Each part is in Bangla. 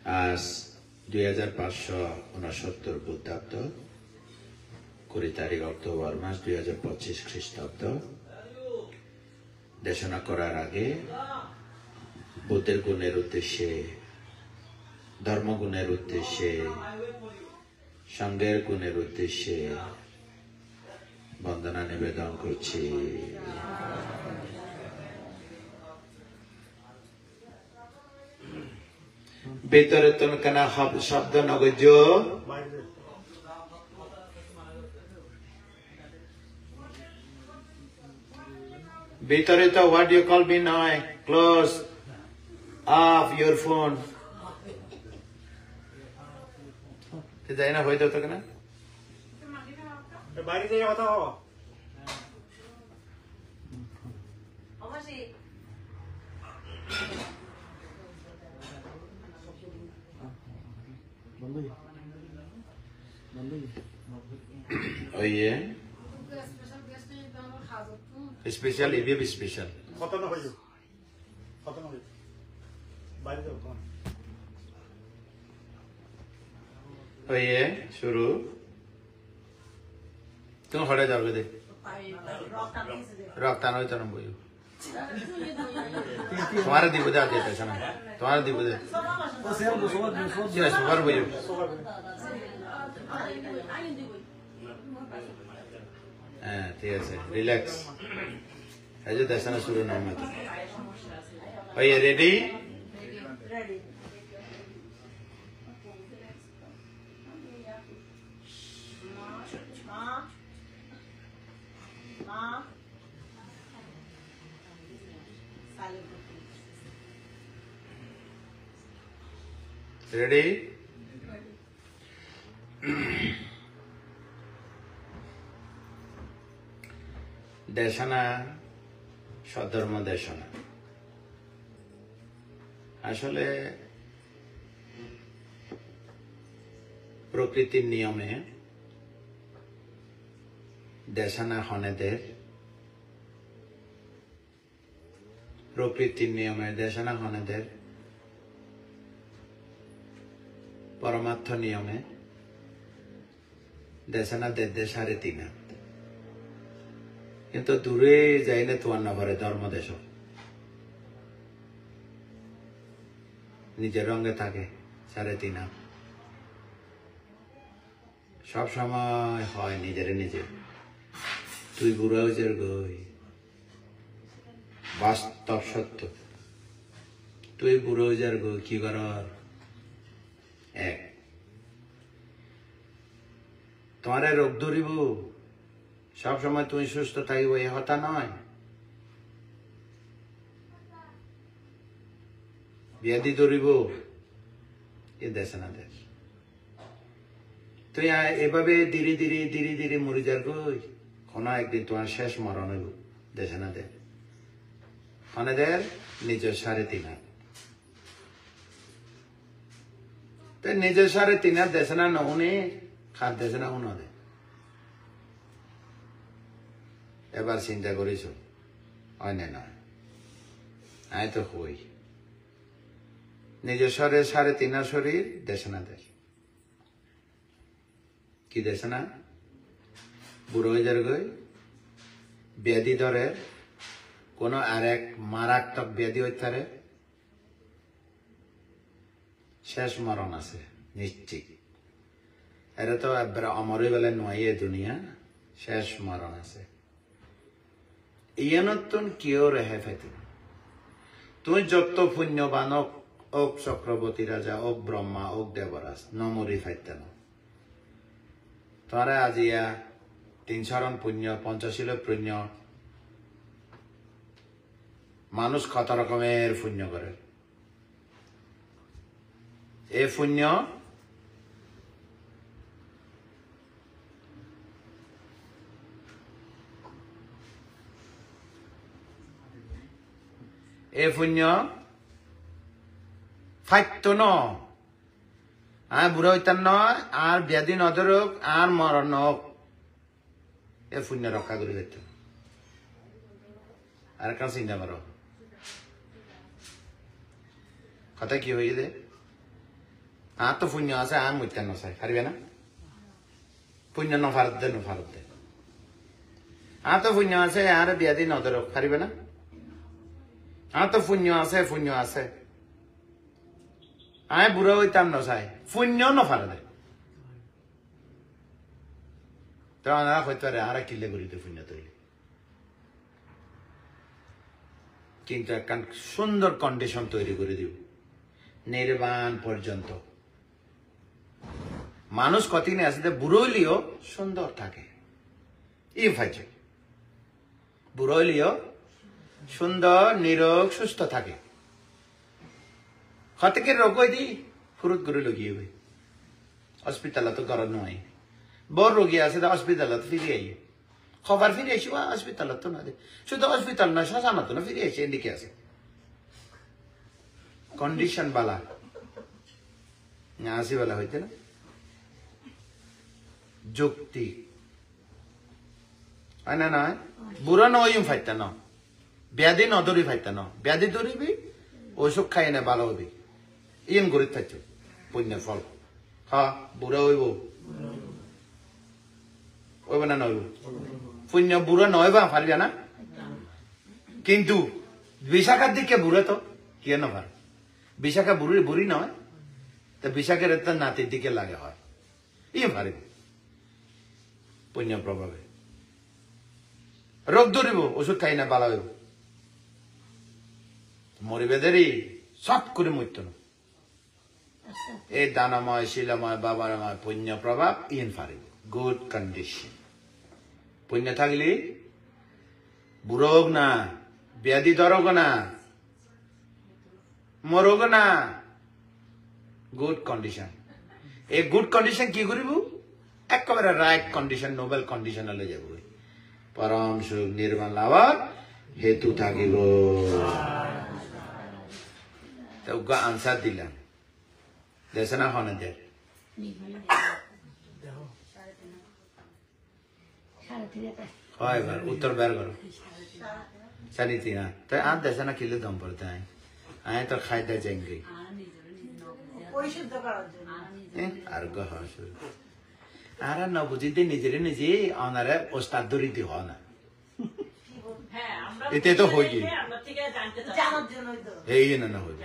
আজ 2569 বুদ্ধাব্দ 20 তারিখ অক্টোবর মাস 2025 খ্রিস্টাব্দ। দেশনা করার আগে বুদ্ধের গুণের উদ্দেশ্যে, ধর্মগুণের উদ্দেশ্যে, সঙ্গের গুণের উদ্দেশ্যে বন্দনা নিবেদন করছি। ভিতরে তো কেন শব্দ নগজ ভিতরে তো what you call me নয়, close off your phone। যাই না হয়ে যেত কেনা বাইরে থেকে কথা হওয়া oye special event special কথা না হইলো কথা না হইলো বাইরে যাও কোন oye শুরু তুমি হড়ে যাবে দে রক্ত আনো তো না বইও তোমারে দিব দা দিতে শোনা তোমারে দিব দে সবার বইও হ্যাঁ ঠিক আছে রিল্যাক্স এই যে দেশনা শুরু না মত oye ready ready দেশনা সধর্ম দেশনা আসলে প্রকৃতির নিয়মে দেশনা হনেদের প্রকৃতির নিয়মে দেশনা হনেদের পরমার্থ নিয়মে দেশনা দেশ হারে তিনা কিন্তু দূরে যাইলে তোমার নভরে ধর্ম দেশ নিজের রঙে থাকে সাড়ে তিনা সব সময় হয় নিজের নিজে তুই বুড়া হয়েছে গই বাস্তব সত্য তুই বুড়ো হয়ে যার গো কি কর এক তোমার রোগ ধরিব সব সময় তুমি সুস্থ থাকিব এ হতা নয় ব্যাধি ধরিব এ দেশ না দেশ তুই এভাবে ধীরে ধীরে ধীরে ধীরে মরি যার গই কোনো একদিন তোমার শেষ মরণ হইব দেশে না দেশ অনেদের নিজের সাড়ে তিন হাত নিজের সাড়ে তিন হাত দেশে না নুনে খাদ দেশে না উনো দে এবার চিন্তা করিস হয় না নয় আয় তো হই নিজের সাড়ে তিন হাত শরীর দেশে না দেশ কি দেশে না বুড়ো হয়ে যার গই ব্যাধি ধরে কোন আর এক মারাত্মক ব্যাধি হইতারে শেষ মরণ আছে নিশ্চিত এটা তো একবার অমরে বেলা নয় দুনিয়া শেষ মরণ আছে ইয়ানতন কেউ রেহে ফেতি তুই যত পুণ্যবান ওক চক্রবর্তী রাজা ওক ব্রহ্মা ওক দেবরাজ নমরি ফাইতে ন তোমারা আজিয়া 3 শরণ পুণ্য পঞ্চশীল পুণ্য মানুষ কত রকমের পুণ্য করে এই পুণ্য ফাইতো ন আর বুড়া হইতার নয় আর ব্যাধি নজরক আর মরণ হোক এ পুণ্য রক্ষা করে দিত আর কার চিন্তা করো কথা কি হয়ে আর তো পুণ্য আছে আর মইতে নসাই পারবে না পুণ্য নফারত দে আর তো পুণ্য আছে আর বিয়াদি নদর পারবে না আর তো পুণ্য আছে আয় বুড়ো হইতাম নসাই পুণ্য নফারে দে তো আনারা হইতে পারে আর কিলে করিতে পুণ্য তৈরি কিন্তু একখান সুন্দর কন্ডিশন তৈরি করে দিব নির্বাণ পর্যন্ত মানুষ কতদিন আসলে বুড়ো হইলেও সুন্দর থাকে ই ফাইছে বুড়ো হইলেও সুন্দর নিরোগ সুস্থ থাকে কতকে রোগ হয়ে দি ফুরুত করে লগিয়ে হবে হসপিটাল তো গরম নয় বড় রোগী আছে হসপিটাল ফিরে আই খবর ফিরে আইসি হসপিটাল তো না শুধু হসপিটাল না শ্মশান তো না ফিরে আইসি এদিকে আছে কন্ডিশন বালা আসি বেলা হইতে না যুক্তি হয় না নয় বুড়ো নয় ফাইতে না ব্যাধি নদরি ফাইতে না ব্যাধি ধরিবি ওষুধ খাই না ভালো হবি ইন গরিব থাকছে পুণ্যের ফল হ্যাঁ বুড়া হইব হইব না নইব পুণ্য বুড়া নয় বা পারবে না কিন্তু বিশাখার দিকে বুড়ে তো কি না পারে বিশাখা বুড়ি নয় তো বিশাখের তার নাতির দিকে লাগে হয় ইয়ে পারিব পুণ্য প্রভাবে রোগ ধরিব ওষুধ খাই না ভালো হইব মরিবে দেরি সব করে মরত না এই দানাময় শিলাময় বাবারময় পুণ্য প্রভাব ইন পারিব গুড কন্ডিশন পুণ্য থাকলে বুড়োগ না ব্যাধি ধরোগ না মরোগ না গুড কন্ডিশন এই গুড কন্ডিশন কি করিব একেবারে রাইট কন্ডিশন নোবেল কন্ডিশন হলে যাব পরম সুখ নির্বাণ লাভর হেতু থাকিব আনসার দিলাম দেশে না হনে দে হয় এবার উত্তর বের করো সাড়ে তিন তো আর দেশে না কিলে দম পড়তে আয় তো খাইতে যাইঙ্গে আর আর ন বুঝিতে নিজে অনারে ওস্তাদ ধরিতে হয় না এতে তো হয়ে গিয়ে এই না হয়ে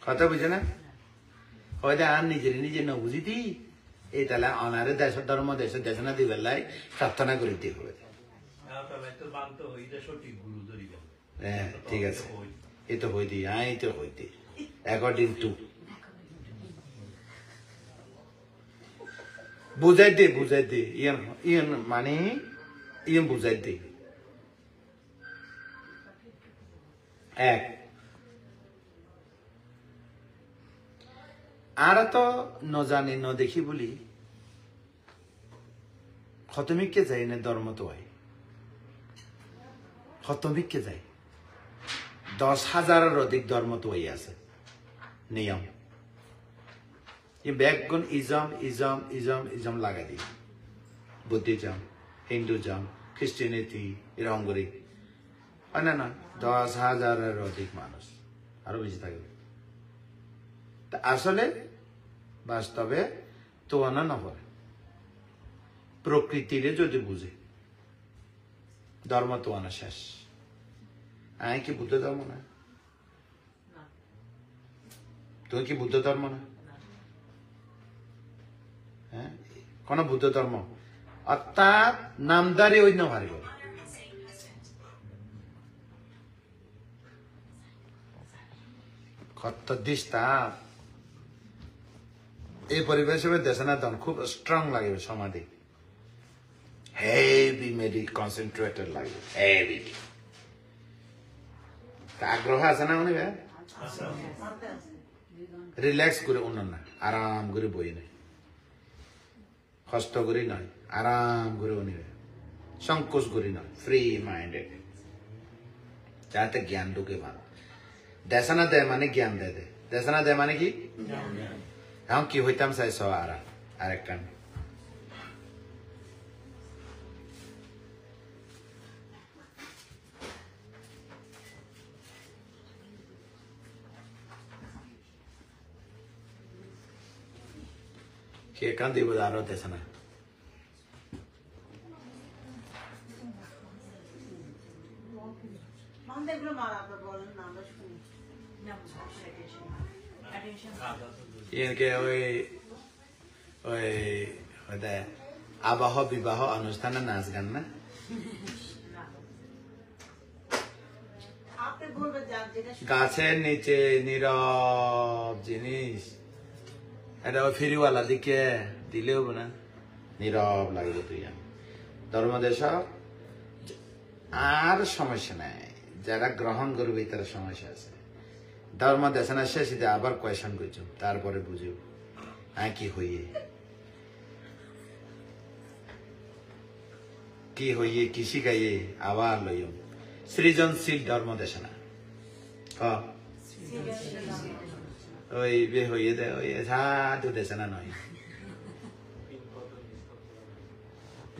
কথা বুঝে না হয়তো আর নিজে ন বুঝিতি এই তাহলে অনারে দেশ ধর্ম দেশ না দিবে লাই প্রার্থনা করিতে হবে হ্যাঁ ঠিক আছে এই তো হইতি আই তো হইতি অ্যাকর্ডিং টু বুঝাই দে ইয়ন মানে ইয়ন বুঝাই দে এক আর তো নজানি ন দেখি বলি খতমিককে যাই না ধর্ম তো হয় খতমিককে যাই 10,000-এর অধিক ধর্ম তো হয়ে আছে নিয়ম ব্যাকগুণ ইজম লাগাই দিই বুদ্ধিজম হিন্দুজম খ্রিস্টানিটি এরকম করি হয় না 10,000-এর অধিক মানুষ আরো বেশি থাকবে তা আসলে বাস্তবে তো না হয় প্রকৃতিরে যদি বুঝে ধর্ম তো আনা শেষ আয় কি বুদ্ধ ধর্ম না তুমি কি বুদ্ধ ধর্ম না হ্যাঁ কোন বুদ্ধ ধর্ম অর্থাৎ নামদারি অন্য হারিব কত দিস্তা এই পরিবেশে দেশনাথন খুব স্ট্রং লাগবে সমাধি হেভি কনসেন্ট্রেটেড লাগবে হেভি আগ্রহ আছে না উনি রিল্যাক্স করে উন্নয়ন না আরাম করে বই নেই কষ্ট করে নয় আরাম করে উনি সংকোচ করে নয় ফ্রি মাইন্ডেড যাতে জ্ঞান ঢুকে ভালো দেশনা দেয় মানে জ্ঞান দেয় দেশনা দেয় মানে কি এখন কি হইতাম চাইছ আরেকখান কে কান দিব আরো দেশে না আবাহ বিবাহ অনুষ্ঠানে নাচ গান না গাছের নিচে নীরব জিনিস এটা ওই ফেরিওয়ালা দিকে দিলেও না নীরব লাগবে তুই ধর্মদেশ আর সমস্যা নাই যারা গ্রহণ করবে তার সমস্যা আছে ধর্ম দেশ না শেষ আবার কোয়েশন করছো তারপরে বুঝো কি হইয়ে কি শিখাইয়ে আবার লইম সৃজনশীল ধর্ম দেশ না ওই বে হইয়ে দে ওই সাধু দেশ না নয়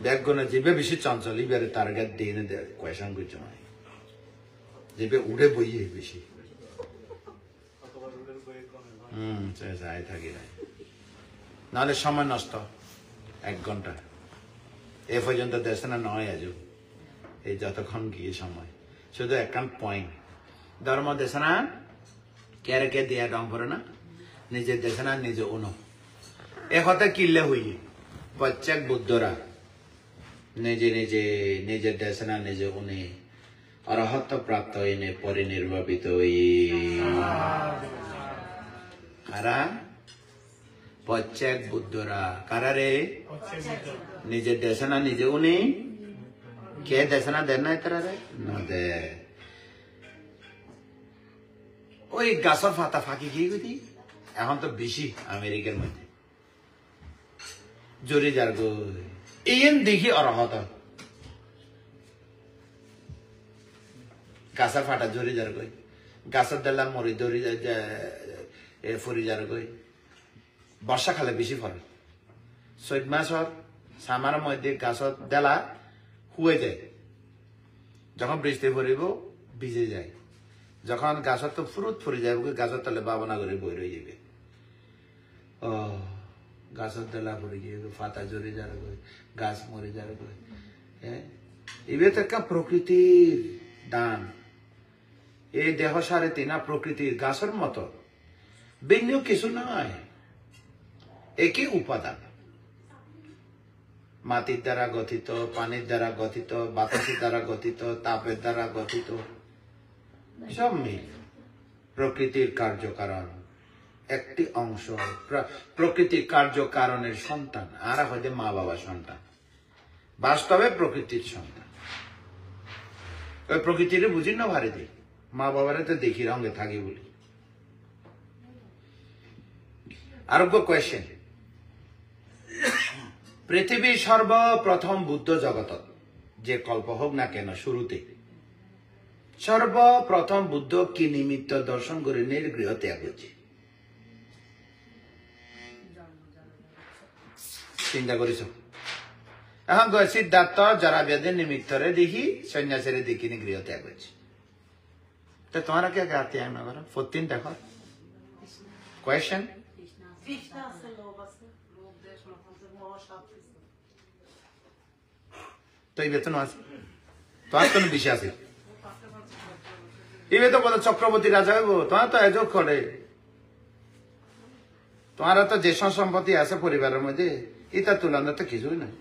ব্যাগগুলো যেবে বেশি চঞ্চল এবারে টার্গেট দিয়ে কোয়েশন করছো নয় যেবে উড়ে বইয়ে বেশি যাই থাকি নাহলে সময় নষ্ট 1 ঘন্টা এ পর্যন্ত দেশে না নয় আজ এই যতক্ষণ গিয়ে সময় শুধু একখান পয়েন্ট ধর্ম দেশে না কেরে কে দিয়া ডং করে না নিজের দেশে না নিজে উনো এ কথা কিনলে হইয়ে প্রত্যেক বুদ্ধরা নিজে নিজে নিজের দেশে না নিজে উনি অরহত্ব প্রাপ্ত হইনে পরিনির্বাপিত কারা প্রত্যেক বুদ্ধরা কারা রে নিজের দেশে না নিজে উনি কে দেশে না দেন নাই তারা রে না দে ওই গাছের ফাতা ফাঁকি গিয়ে গতি এখন তো বেশি আমেরিকার মধ্যে জোরে যার গো এই দেখি অরহত গাছের ফাটা জোরে যার গই গাছের দেলা মরি দৌড়ি ফুরি যার গই বর্ষাকালে বেশি ফলে 4 মাসর সামার মধ্যে গাছের দেলা হুয়ে যায় যখন বৃষ্টি পড়িব ভিজে যায় যখন গাছের তো ফুরুত ফুরি যাবে গাছের তলে বাবনা করে বই রয়ে যাবে ও গাছের দেলা পড়ে গিয়ে ফাতা জড়ে যার গই গাছ মরে যার গই হ্যাঁ এবার তো একটা প্রকৃতির দান এই দেহ সারে তিনা প্রকৃতির গাছের মতো ভিন্ন কিছু নয় একই উপাদান মাটির দ্বারা গঠিত পানির দ্বারা গঠিত বাতাসের দ্বারা গঠিত তাপের দ্বারা গঠিত সব মিল প্রকৃতির কার্যকারণ একটি অংশ প্রকৃতির কার্যকারণের সন্তান আর হয়তো মা বাবা সন্তান বাস্তবে প্রকৃতির সন্তান ওই প্রকৃতির বুঝি না ভারে দিই মা বাবারে তো দেখি রঙে থাকি বলি আরোগ্য কোয়েশ্চেন পৃথিবীর সর্বপ্রথম বুদ্ধ জগত যে কল্প হোক না কেন শুরুতে সর্বপ্রথম বুদ্ধ কি নিমিত্ত দর্শন করে নির্গৃহ ত্যাগ হচ্ছে চিন্তা করিস এখন সিদ্ধার্থ যারা বেদের নিমিত্তরে দেখি সন্ন্যাসের দেখি নিগৃহ ত্যাগ হচ্ছে তো তোমারা কে ত্যাগ না করো 14 দেখো কোয়েশ্চেন তো এই বেতন আছে তোমার কোনো বিষয় আছে এবার তো বলো চক্রবর্তী রাজা হইব তোমার তো এজক করে তোমার তো যে সম্পত্তি আছে পরিবারের মধ্যে এটা তুলনা তো কিছুই নাই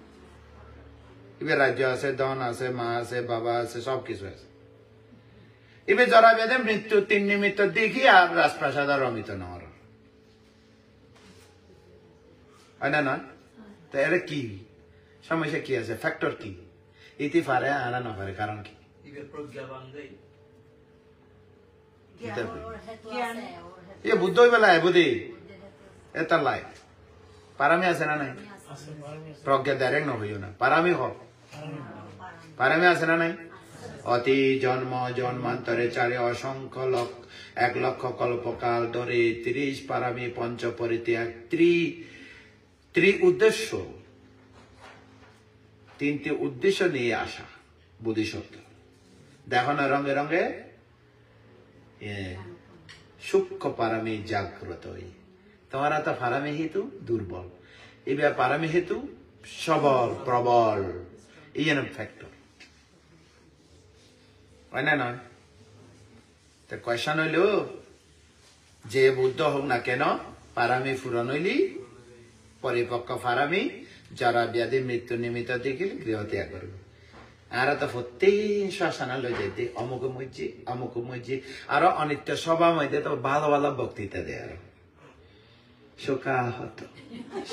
এবার রাজ্য আছে ধন আছে মা আছে বাবা আছে সবকিছু আছে এবার যারা বেদে মৃত্যু 3 নিমিত্ত দেখি আর রাজপ্রাসাদ আর অমিত নহর হয় না নয় তো এর কি সমস্যা কি আছে ফ্যাক্টর কি ইতি পারে আনা না পারে কারণ কি বুদ্ধ বেলা বুদ্ধি এটা লাই পারামি আছে না নাই প্রজ্ঞা ডাইরেক্ট নহইও না পারামি হোক পারামি আছে না নাই অতি জন্ম জন্মান্তরে চারে অসংখ্য 1 লক্ষ কল্পকাল ধরে 30 পারামি পঞ্চ পরিত্যাগ ত্রি উদ্দেশ্য 3টি উদ্দেশ্য নিয়ে আসা বুদ্ধিশক্তি দেখো না রঙে রঙে সূক্ষ্ম পারামি জাগ্রত তোমারা তো পারামি হেতু দুর্বল এবার পারামি হেতু সবল প্রবল ইয়েন ফ্যাক্টর হয় না নয় তো কোয়েশ্চন হইল যে বুদ্ধ হোক না কেন পারামি ফুরন হইলি পরিপক্ক পারামি যারা ব্যাধি মৃত্যু নিমিত্ত দেখিল গৃহ ত্যাগ করবে আর তো প্রত্যেক শ্মশানা লই যাইতে অমুক মসজিদ আরো অনিত্য সভা মধ্যে তো ভালো ভালো বক্তৃতা দেয় আরো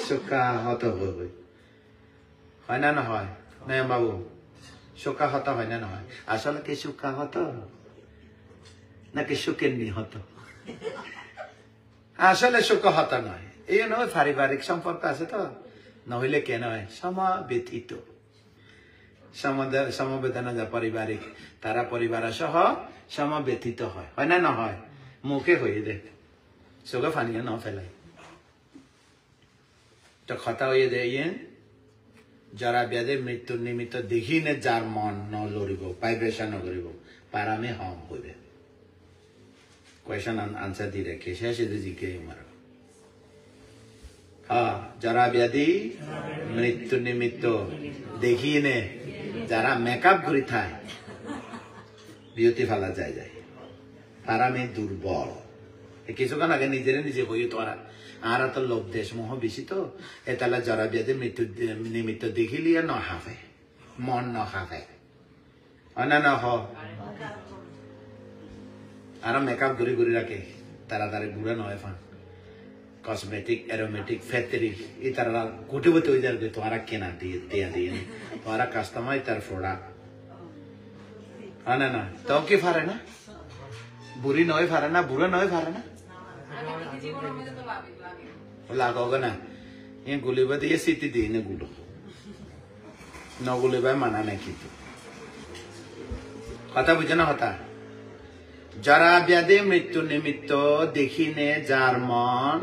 শোকাহত হবে হয় না না হয় নয় বাবু শোকাহত হয় না নহয় আসলে কি শোকাহত নাকি সুখের নিহত আসলে শোকাহত নয় এই নয় পারিবারিক সম্পর্ক আছে তো নইলে কেন হয় সমবেথিত সমবেদনা যা পারিবারিক তারা পরিবার সহ সমবেথিত হয় না না হয় মুখে হয়ে দে চোখে ফানিয়ে ন ফেলাই তো কথা হয়ে দে ইয়ে যারা ব্যাধি মৃত্যুর নিমিত্ত দেখিনে যার মন ন লড়িব ভাইব্রেশন নকরিব পারামে হম হইবে কোয়েশন আনসার দি রেখে শেষ জিকে আমার হ্যাঁ যারা ব্যাধি মৃত্যু নিমিত্ত দেখিনে যারা মেকআপ করে থাকে বিরতি ফেলা যায় পারামে দুর্বল কিছুক্ষণ আগে নিজে হই তোরা আর তো লোক দেশ মোহ বেশি তো এতালা যারা ব্যাধি মৃত্যু নিমিত্ত দেখিলি ন হাফে মন ন হাফে অনান হ আর মেকআপ ঘুরি রাখে তাড়াতাড়ি বুড়া নয় ফান কসমেটিক এরোমেটিক ফ্যাক্টরি এই তারা কোটিপতি হয়ে যাবে তোমারা কেনা দিয়ে তোমারা কাস্টমার তার প্রোডাক্ট না তো কি ফারে না বুড়ি নয় ফারে না বুড়ো নয় ফারে না লাগোগে না এ গুলিবা দিয়ে সিটি দিই না গুলো নগুলিবা মানা নাই কিন্তু কথা বুঝে না হতা যারা ব্যাধি মৃত্যু নিমিত্ত দেখিনে যার মন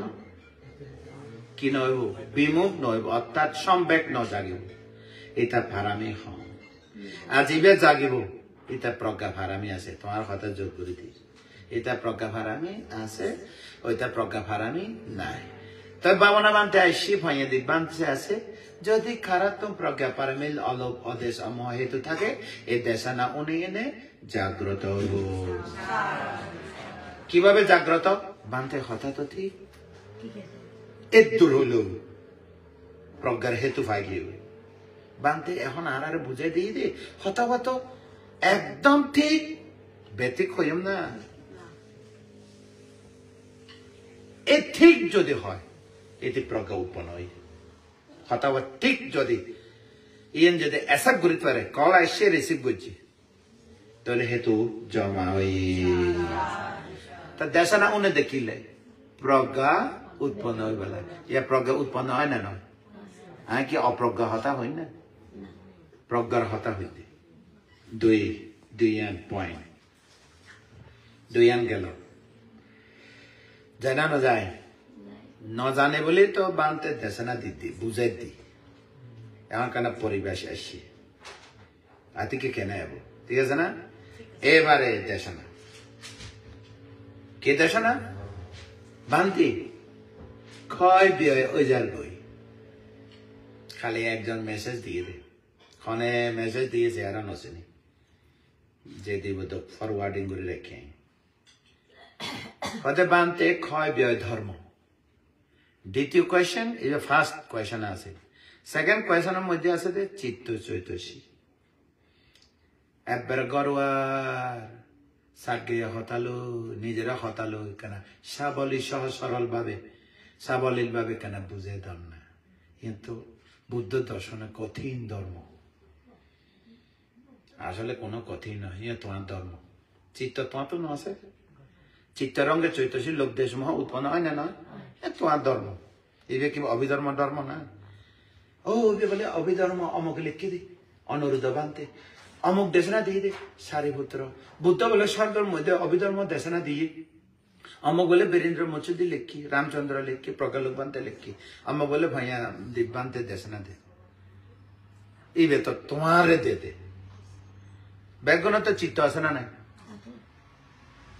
কি নইব বিমুখ নইব অর্থাৎ সম্বেক ন জাগিব এটা ফারামি হম আজিবে জাগিব এটা প্রজ্ঞা ফারামি আছে তোমার কথা যোগ করে দিই এটা প্রজ্ঞা ফারামি আছে ওইটা প্রজ্ঞা ফারামি নাই তবে বাবনা বানতে আইসি ভাইয়া দিক বানতে আছে যদি খারাপ তো প্রজ্ঞা ফারামিল অলোক অদেশ অমহ হেতু থাকে এই দেশানা উনি এনে জাগ্রত হইব কিভাবে জাগ্রত বানতে কথা তো ঠিক এদূর হইল প্রজ্ঞার হেতু ফাইলি বানতে এখন আর বুঝাই দিয়ে দে হতাহত একদম ঠিক ব্যতিক হইম না এ ঠিক যদি হয় এতে প্রজ্ঞা উৎপন্ন হয় হতাহত ঠিক যদি ইয়েন যদি অ্যাসাপ করিতে পারে কল আসছে রিসিভ করছি তাহলে হেতু জমা হই তা দেশা না উনি দেখিলে প্রজ্ঞা উৎপন্ন হয়ে বেলা ইয়া প্রজ্ঞা উৎপন্ন হয় না নয় হ্যাঁ কি অপ্রজ্ঞা হতা হই না প্রজ্ঞার হতা হইতে দুই পয়েন্ট দুই গেল জানা না যায় ন জানে বলে তো বানতে দেশনা দিতে বুঝাই দি এমন কেন পরিবেশ আসছি আতিকে কেন যাবো ঠিক আছে না এবারে দেশনা কে দেশনা বান্তি ক্ষয় বিয় ওইজার বই খালি একজন মেসেজ দিয়ে দে ক্ষণে মেসেজ দিয়েছে আর নসেনি যে দিব তো ফরওয়ার্ডিং করে রেখে হতে বানতে ক্ষয় বিয় ধর্ম দ্বিতীয় কোয়েশন এই ফার্স্ট কোয়েশন আছে সেকেন্ড কোয়েশনের মধ্যে আছে যে চিত্ত চৈতসী একবার গরওয়ার সাগিয়া হতালো নিজেরা হতালো কেন সাবলী সহ সরল ভাবে সাবলীল ভাবে কেন বুঝে দেন না কিন্তু বুদ্ধ দর্শনে কঠিন ধর্ম আসলে কোনো কঠিন নয় ইয়ে তোমার ধর্ম চিত্ত তোমার তো না আছে চিত্তরঙ্গে চৈতসী লোক দেশ মহ উৎপন্ন হয় না নয় তোমার ধর্ম এবে কি অভিধর্ম ধর্ম না ও বলে অভিধর্ম অমুক লিখে দি অনুরোধ বানতে অমুক দেশনা দিয়ে দে সারিপুত্র বুদ্ধ বলে স্বর্গের মধ্যে অভিধর্ম দেশনা দিয়ে অমুক বলে বীরেন্দ্র মচুদি লেখি রামচন্দ্র লেখি প্রজ্ঞালোক বান্তে লেখি অমুক বলে ভাইয়া দিব্যান্তে দেশনা দে এইবে তো তোমারে দে ব্যাগন তো চিত্ত আছে না নাই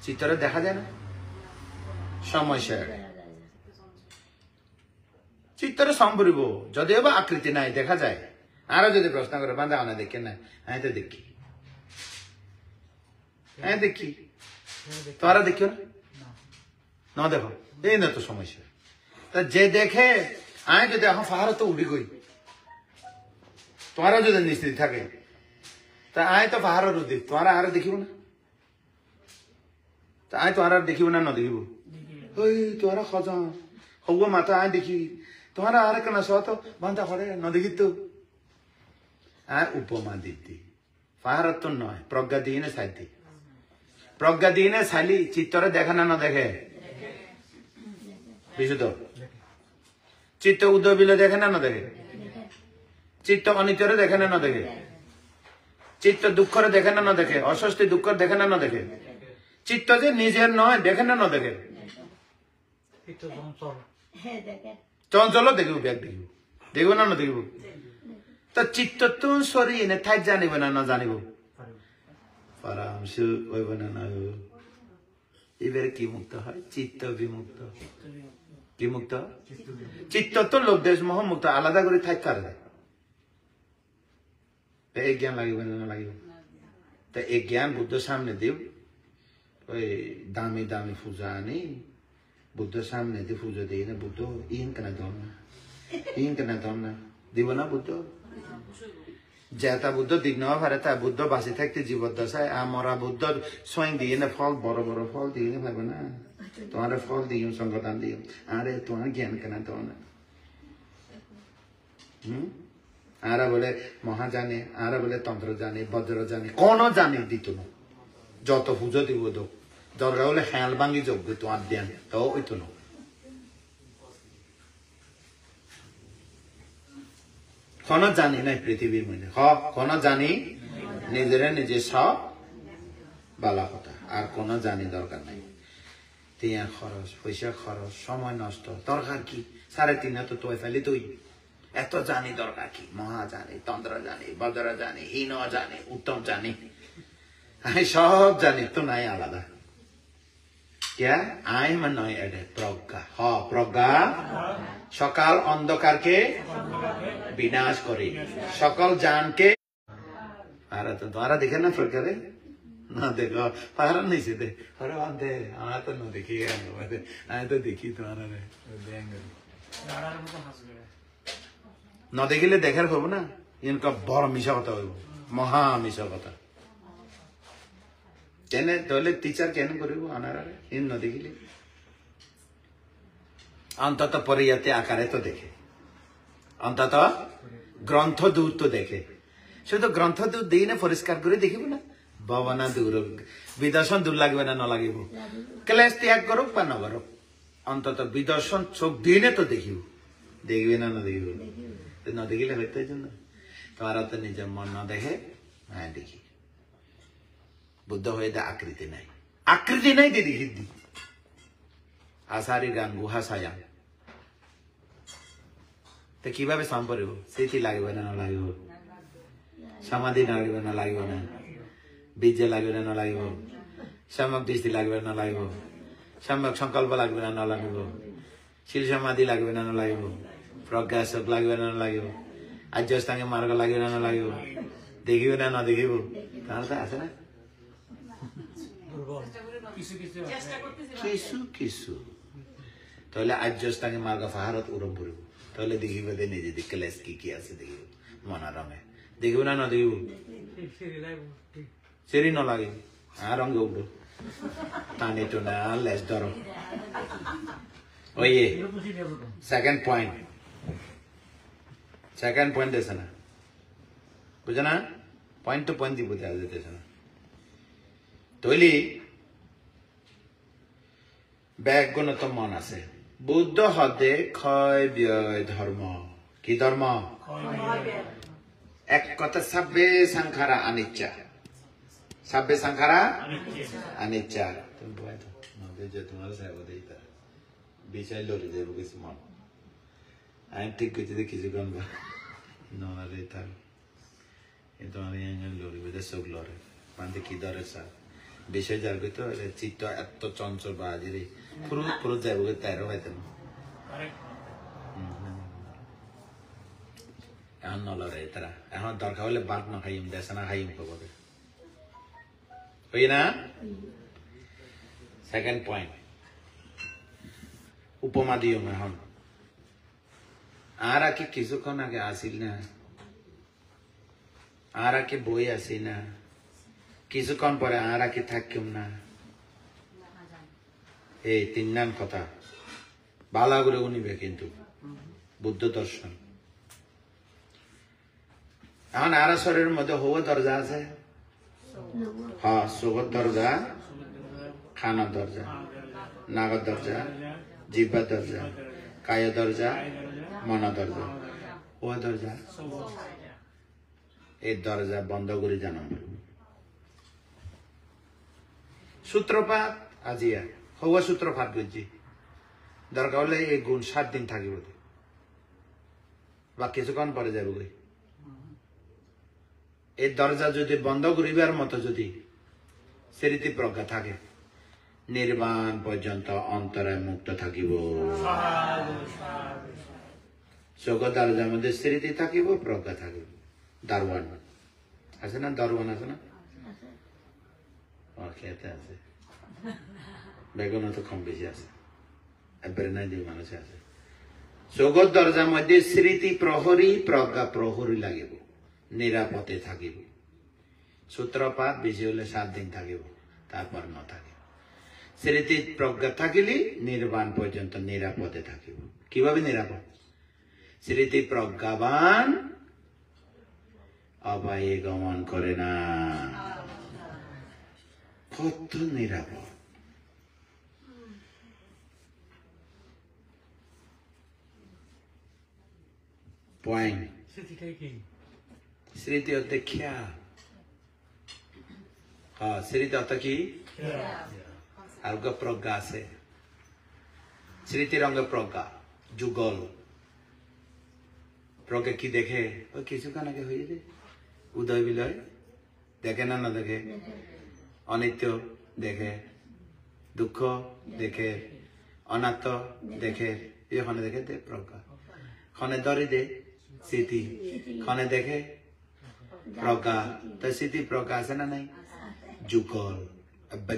চিত্তরে দেখা যায় না সমস্যা চিত্তরে সম্পরিব যদিও বা আকৃতি নাই দেখা যায় আরো যদি প্রশ্ন করে বান্ধা আনা দেখে না হ্যাঁ তো দেখি হ্যাঁ দেখি তোরা দেখিও না না দেখো এই না তো সমস্যা তা যে দেখে আমি যদি এখন পাহাড় তো উঠি গই তোমারা যদি নিশ্চিত থাকে তা আয় তো পাহাড়ের উঠি তোমারা আর দেখিব না তা আয় তোমার আর দেখিব না দেখিব ওই তোরা খজা হব মাথা আয় দেখি তোমারা আর কেন সহ তো বান্ধা পড়ে ন দেখি তো আর উপমা দিদি পাহাড় তো নয় প্রজ্ঞা দিয়ে না সাইড দি প্রজ্ঞা দিয়ে না সাইলি চিত্তরে দেখে না দেখে বিশুদ্ধ চিত্ত উদয় বিলে দেখে না দেখে চিত্ত অনিত্যরে দেখে না দেখে চিত্ত দুঃখরে দেখে না দেখে অস্বস্তি দুঃখর দেখে না দেখে চিত্ত যে নিজের নয় দেখে না দেখে চঞ্চল দেখিব ব্যাগ দেখিব দেখব না দেখিব তো চিত্ত তো সরি এনে ঠাই জানিব না জানিব পারামশু হইব না এবারে কি মুক্ত হয় চিত্ত বিমুক্ত কি মুক্ত চিত্ত তো লোক দেশ মোহ মুক্ত আলাদা করে ঠাই কার এই জ্ঞান লাগিব না লাগিব তা এই জ্ঞান বুদ্ধ সামনে দিব ওই দামি দামি পূজা আনি বুদ্ধ সামনে দিয়ে পুজো দিই না বুদ্ধ ইন কেনা দম না দিব না বুদ্ধ যেটা বুদ্ধ দিক নেওয়া পারে তা বুদ্ধ বাঁচি থাকতে জীবদ্দশায় আমরা বুদ্ধ স্বয়ং দিয়ে না ফল বড় বড় ফল দিয়ে না পারবে না তোমার ফল দিও সংগঠন দিও আরে তোমার জ্ঞান কেনা দাও না আরা বলে মহা জানে আরা বলে তন্ত্র জানে বজ্র জানে কোন জানে দিত না যত পুজো দিব তো দরকার হলে খেয়াল ভাঙ্গি যোগ্য তোমার ধ্যান তাও ওইতো না কোন জানি নাই পৃথিবীর মধ্যে কোন জানি নিজেরা নিজে সব বালা কথা আর কোন জানি দরকার নাই তিয়া খরচ পয়সা খরচ সময় নষ্ট দরকার কি 3.5 তো তোই ফেলি তুই এত জানি দরকার কি মহা জানি তন্ত্র জানি বজ্র জানি হীন জানি উত্তম জানি আমি সব জানি তো নাই আলাদা क्या आई मन नय एडे प्रज्ञा ह प्रज्ञा সকাল অন্ধকারকে বিনাশ করে সকল জানকে আর তো দ্বারা দেখে না প্রকারে না দেখো পাহাড় नहीं से दे अरे बांधे आना तो न देखी आए तो देखी तुम्हारा रे देंगे न देखिले देखार হবো না इनका बड़ मिशा কথা হইব মহা মিশা কথা কেন তাহলে টিচার কেন করিব আনারে ইন ন দেখিলে অন্তত পরিয়াতে আকারে তো দেখে অন্তত গ্রন্থ দূর তো দেখে শুধু গ্রন্থ দূর দিয়ে না পরিষ্কার করে দেখিব না ভাবনা দূর বিদর্শন দূর লাগবে না লাগিব ক্লেশ ত্যাগ করুক বা না করুক অন্তত বিদর্শন চোখ দিয়ে তো দেখিব দেখবে না দেখিব না দেখিলে হইতে জন্য তোমারা তো নিজের মন না দেখে হ্যাঁ দেখি বুদ্ধ হয়ে দে আকৃতি নাই দিদি হিদ্দি আসারি গান গুহা সায়া তো কিভাবে সম্পর্ক স্মৃতি লাগবে না লাগিব সমাধি লাগবে না লাগিব না বীর্য লাগবে না লাগিব সম্যক দৃষ্টি লাগবে না লাগিব সম্যক সংকল্প লাগবে না লাগিব শিল সমাধি লাগবে না লাগিব প্রজ্ঞা শোক লাগবে না লাগিব আর্যস্থাঙ্গে মার্গ লাগবে না লাগিব দেখিব না দেখিব তাহলে তো আছে না কিছু তাহলে আর্যস্থাঙ্গে মার্গ পাহাড়ত উড়ম পড়ব তাহলে দেখিব দে নিজে দিকে ক্লেশ কি আছে দেখিব মনারমে দেখিব না দেখিব সেরি ন লাগে আর রঙে উঠো টানে তো না লেস ধরো ওয়ে সেকেন্ড পয়েন্ট দেছে না বুঝে না পয়েন্ট টু পয়েন্ট দিব দেওয়া যেতেছে না তৈলি ব্যাগগণত মন আছে বুদ্ধ হদে ক্ষয় ব্যয় ধর্ম কি ধর্ম এক কথা সাব্বে সংখারা অনিচ্ছা সাব্বে সংখারা অনিচ্ছা তুমি বলে তো নদে যে তোমার সাহেব দেই তার বিষয় লড়ে যাবো কিছু মন আমি ঠিক করছি যে কিছুক্ষণ নরে তার কিন্তু আমি লড়ি বেঁধে চোখ লড়ে মানে কি ধরে স্যার বিষয় যার তো চিত্ত এত চঞ্চল বা আজিরে পুরো যাবো তাইরও হয়তো না এখন নলরে তারা এখন দরকার হলে বাদ না খাইম দেশে না খাইম খবর হই না সেকেন্ড পয়েন্ট উপমা দিও এখন আর কি কিছুক্ষণ আগে আসিল না আর কি বই আসি না কিছুক্ষণ পরে আর কি থাকিম না এই তিন নাম কথা বালা করে উনিবে কিন্তু বুদ্ধ দর্শন এখন আর শরীরের মধ্যে হওয়া দরজা আছে হ্যাঁ সুগত দরজা খানার দরজা নাগর দরজা জিব্বার দরজা কায় দরজা মন দরজা ও দরজা এই দরজা বন্ধ করে জানাম সূত্রপাত আজিয়া হওয়া সূত্রপাত বুঝছি দরকার হলে এই গুণ 7 দিন থাকিব বা কিছুক্ষণ পরে যাবো এই দরজা যদি বন্ধ করিবার মতো যদি স্মৃতি প্রজ্ঞা থাকে নির্বাণ পর্যন্ত অন্তরে মুক্ত থাকিব চোখ দরজার মধ্যে স্মৃতি থাকিব প্রজ্ঞা থাকিব দারওয়ান আছে না দারওয়ান আছে না খেতে আছে বেগুন তো কম বেশি আছে এবারে নাই দিয়ে মানুষ আছে জগৎ দরজার মধ্যে স্মৃতি প্রহরী প্রজ্ঞা প্রহরী লাগিব নিরাপদে থাকিব সূত্রপাত বেশি হলে 7 দিন থাকিব তারপর ন থাকিব স্মৃতি প্রজ্ঞা থাকিলে নির্বাণ পর্যন্ত নিরাপদে থাকিব কিভাবে নিরাপদ স্মৃতি প্রজ্ঞাবান অবায়ে গমন করে না কত নিরাপদ পয়েন্ট স্মৃতি অর্থে খেয়াল হ্যাঁ স্মৃতি অর্থ কি আর প্রজ্ঞা আছে স্মৃতির অঙ্গে প্রজ্ঞা যুগল প্রজ্ঞা কি দেখে ওই কিছুক্ষণ আগে হয়ে যায় উদয় বিলয় দেখে না না দেখে অনিত্য দেখে দুঃখ দেখে অনাত্ম দেখে এখানে দেখে দে প্রজ্ঞা ক্ষণে ধরে দে স্মৃতি ক্ষণে দেখে প্রজ্ঞা তাই স্মৃতি প্রজ্ঞা আছে না নাই যুগল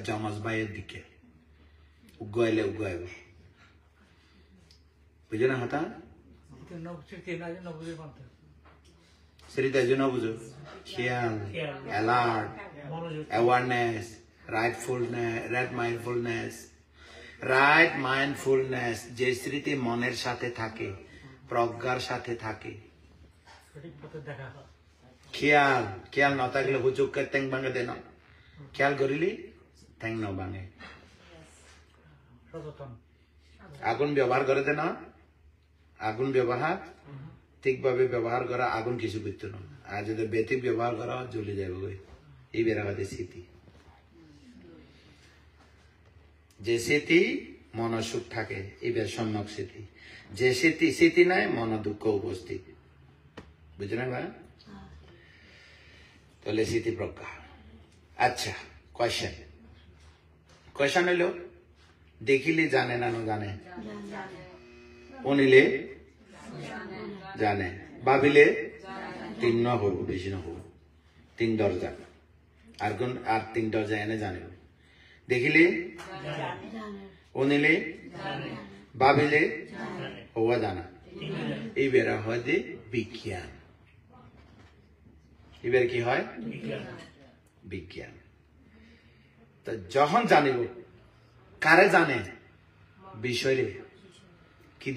জমাজ ভাইয়ের দিকে উগাইলে উগাইব বুঝে না হতা স্মৃতি জন্য বুঝো খেয়াল অ্যালার্ট অ্যাওয়ারনেস রাইট মাইন্ডফুলনেস যে স্মৃতি মনের সাথে থাকে প্রজ্ঞার সাথে থাকে খেয়াল খেয়াল ন থাকলে হুচুককে ট্যাং ভাঙে দেন খেয়াল করিলি ট্যাং ন ভাঙে আগুন ব্যবহার করে দেন আগুন ব্যবহার ঠিকভাবে ব্যবহার করা আগুন কিছু করতো না আর যদি বেতিক ব্যবহার করা জ্বলে যাবে এই বেড়াবাদে স্মৃতি যে স্মৃতি মন সুখ থাকে এবার সম্যক স্মৃতি যে স্মৃতি নাই মন দুঃখ উপস্থিত বুঝলেন ভাই তাহলে স্মৃতি প্রজ্ঞা আচ্ছা কোয়েশ্চেন হইল দেখিলে জানে না জানে শুনিলে জানে ভাবিলে 3 ন হব বেশি ন হব 3 দরজা আর 3 দরজা এনে জানে দেখিলে শুনিলে ভাবিলে হওয়া জানা এই বেড়া হয় যে বিজ্ঞান এবার কি হয় বিজ্ঞান তো যখন জানিব কারে জানে বিষয়ে কি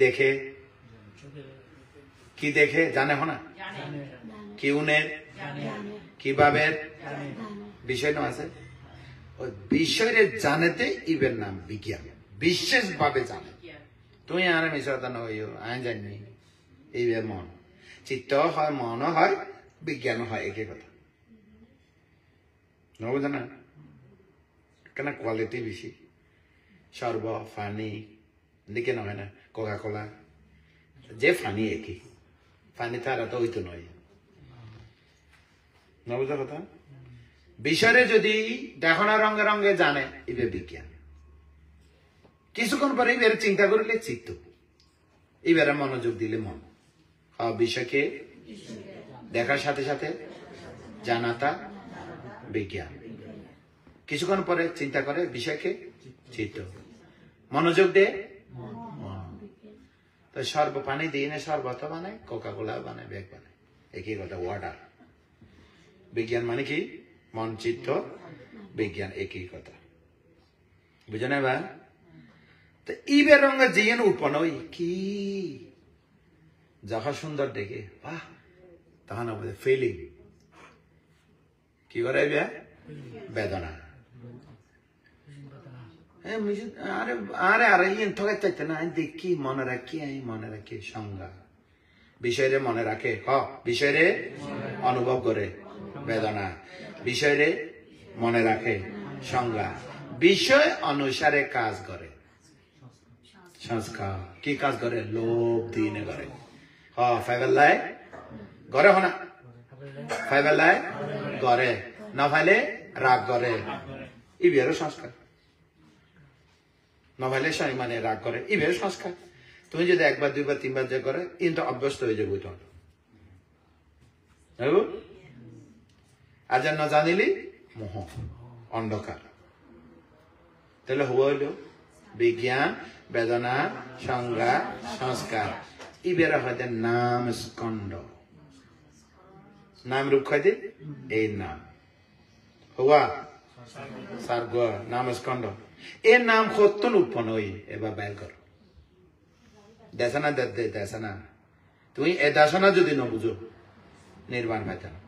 দেখে জানে হনা কি উনের কিভাবে বিষয় না আছে ওই বিষয়ে জানেতে ইবের নাম বিজ্ঞান বিশেষ ভাবে জানে তুই আর মিশ্রতা নইও আমি জানি এইবার মন চিত্ত হয় মন হয় বিজ্ঞান হয় একই কথা নব জানা কেন কোয়ালিটি বেশি সর্ব ফানি দিকে নহয় না কোকা কোলা যে ফানি একই ফানি তারা তো হইতো নয় নবুঝা কথা বিষয়ে যদি দেখনা রঙে রঙে জানে এবার বিজ্ঞান কিছুক্ষণ পরে এবার চিন্তা করলে চিত্ত এবারে মনোযোগ দিলে মন বিষয়কে দেখার সাথে সাথে জানাতা বিজ্ঞান কিছুক্ষণ পরে চিন্তা করে বিষয়কে চিত্ত মনোযোগ দে তো সর্ব পানি দিয়ে না সর্বত বানায় কোকা কোলা বানায় ব্যাগ বানায় একই কথা ওয়াটার বিজ্ঞান মানে কি মন চিত্ত বিজ্ঞান একই কথা বুঝো না বা তো ইবের রঙে জিয়েন উৎপন্ন ওই কি যাহা সুন্দর দেখে বাহ তখন আমাদের ফিলিং কি করে বেদনা আরে আরে আরে ইন ঠকে চাইতে না দেখি মনে রাখি সংজ্ঞা বিষয়রে মনে রাখে বিষয়রে অনুভব করে বেদনা বিষয়রে মনে রাখে সংজ্ঞা বিষয় অনুসারে কাজ করে সংস্কার কি কাজ করে লোভ দিনে করে ফাইবেলায় ঘরে হনা ফাইবেলায় ঘরে না ফাইলে রাগ করে ইবিয়ারও সংস্কার না ফাইলে মানে রাগ করে ইবিয়ারও সংস্কার তুমি যদি একবার দুইবার তিনবার যে করে কিন্তু অভ্যস্ত হয়ে যাবো তোমার আর যা না জানিলি মোহ অন্ধকার তাহলে হওয়া হইল বিজ্ঞান বেদনা সংজ্ঞা সংস্কার ইবেরা হয়তো নাম স্কন্দ নাম রূপ খাইতে এই নাম হওয়া সার্গ নাম স্কন্দ এই নাম কতন উৎপন্ন হই এবার বাইর কর দেশনা দেশনা তুমি এ দেশনা যদি ন বুঝো নির্বাণ পাইতে না